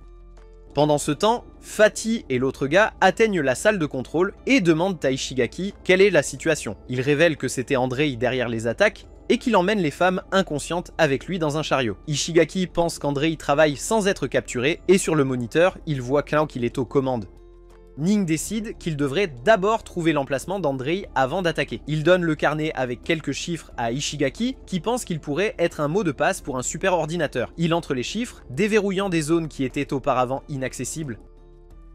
Pendant ce temps, Fatty et l'autre gars atteignent la salle de contrôle et demandent à Ishigaki quelle est la situation. Il révèle que c'était Andrei derrière les attaques et qu'il emmène les femmes inconscientes avec lui dans un chariot. Ishigaki pense qu'Andrei travaille sans être capturé et sur le moniteur, il voit clairement qu'il est aux commandes. Ning décide qu'il devrait d'abord trouver l'emplacement d'Andrei avant d'attaquer. Il donne le carnet avec quelques chiffres à Ishigaki qui pense qu'il pourrait être un mot de passe pour un super ordinateur. Il entre les chiffres, déverrouillant des zones qui étaient auparavant inaccessibles.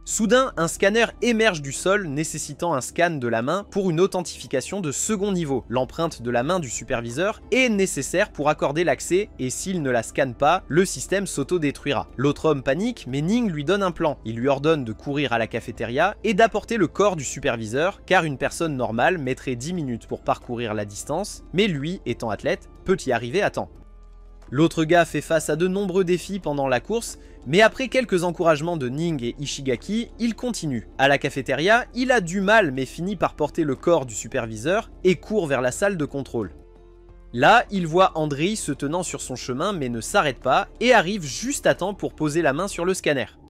Soudain, un scanner émerge du sol nécessitant un scan de la main pour une authentification de second niveau. L'empreinte de la main du superviseur est nécessaire pour accorder l'accès et s'il ne la scanne pas, le système s'auto-détruira. L'autre homme panique, mais Ning lui donne un plan. Il lui ordonne de courir à la cafétéria et d'apporter le corps du superviseur car une personne normale mettrait 10 minutes pour parcourir la distance, mais lui, étant athlète, peut y arriver à temps. L'autre gars fait face à de nombreux défis pendant la course, mais après quelques encouragements de Ning et Ishigaki, il continue. À la cafétéria, il a du mal mais finit par porter le corps du superviseur et court vers la salle de contrôle. Là, il voit Andrei se tenant sur son chemin mais ne s'arrête pas et arrive juste à temps pour poser la main sur le scanner.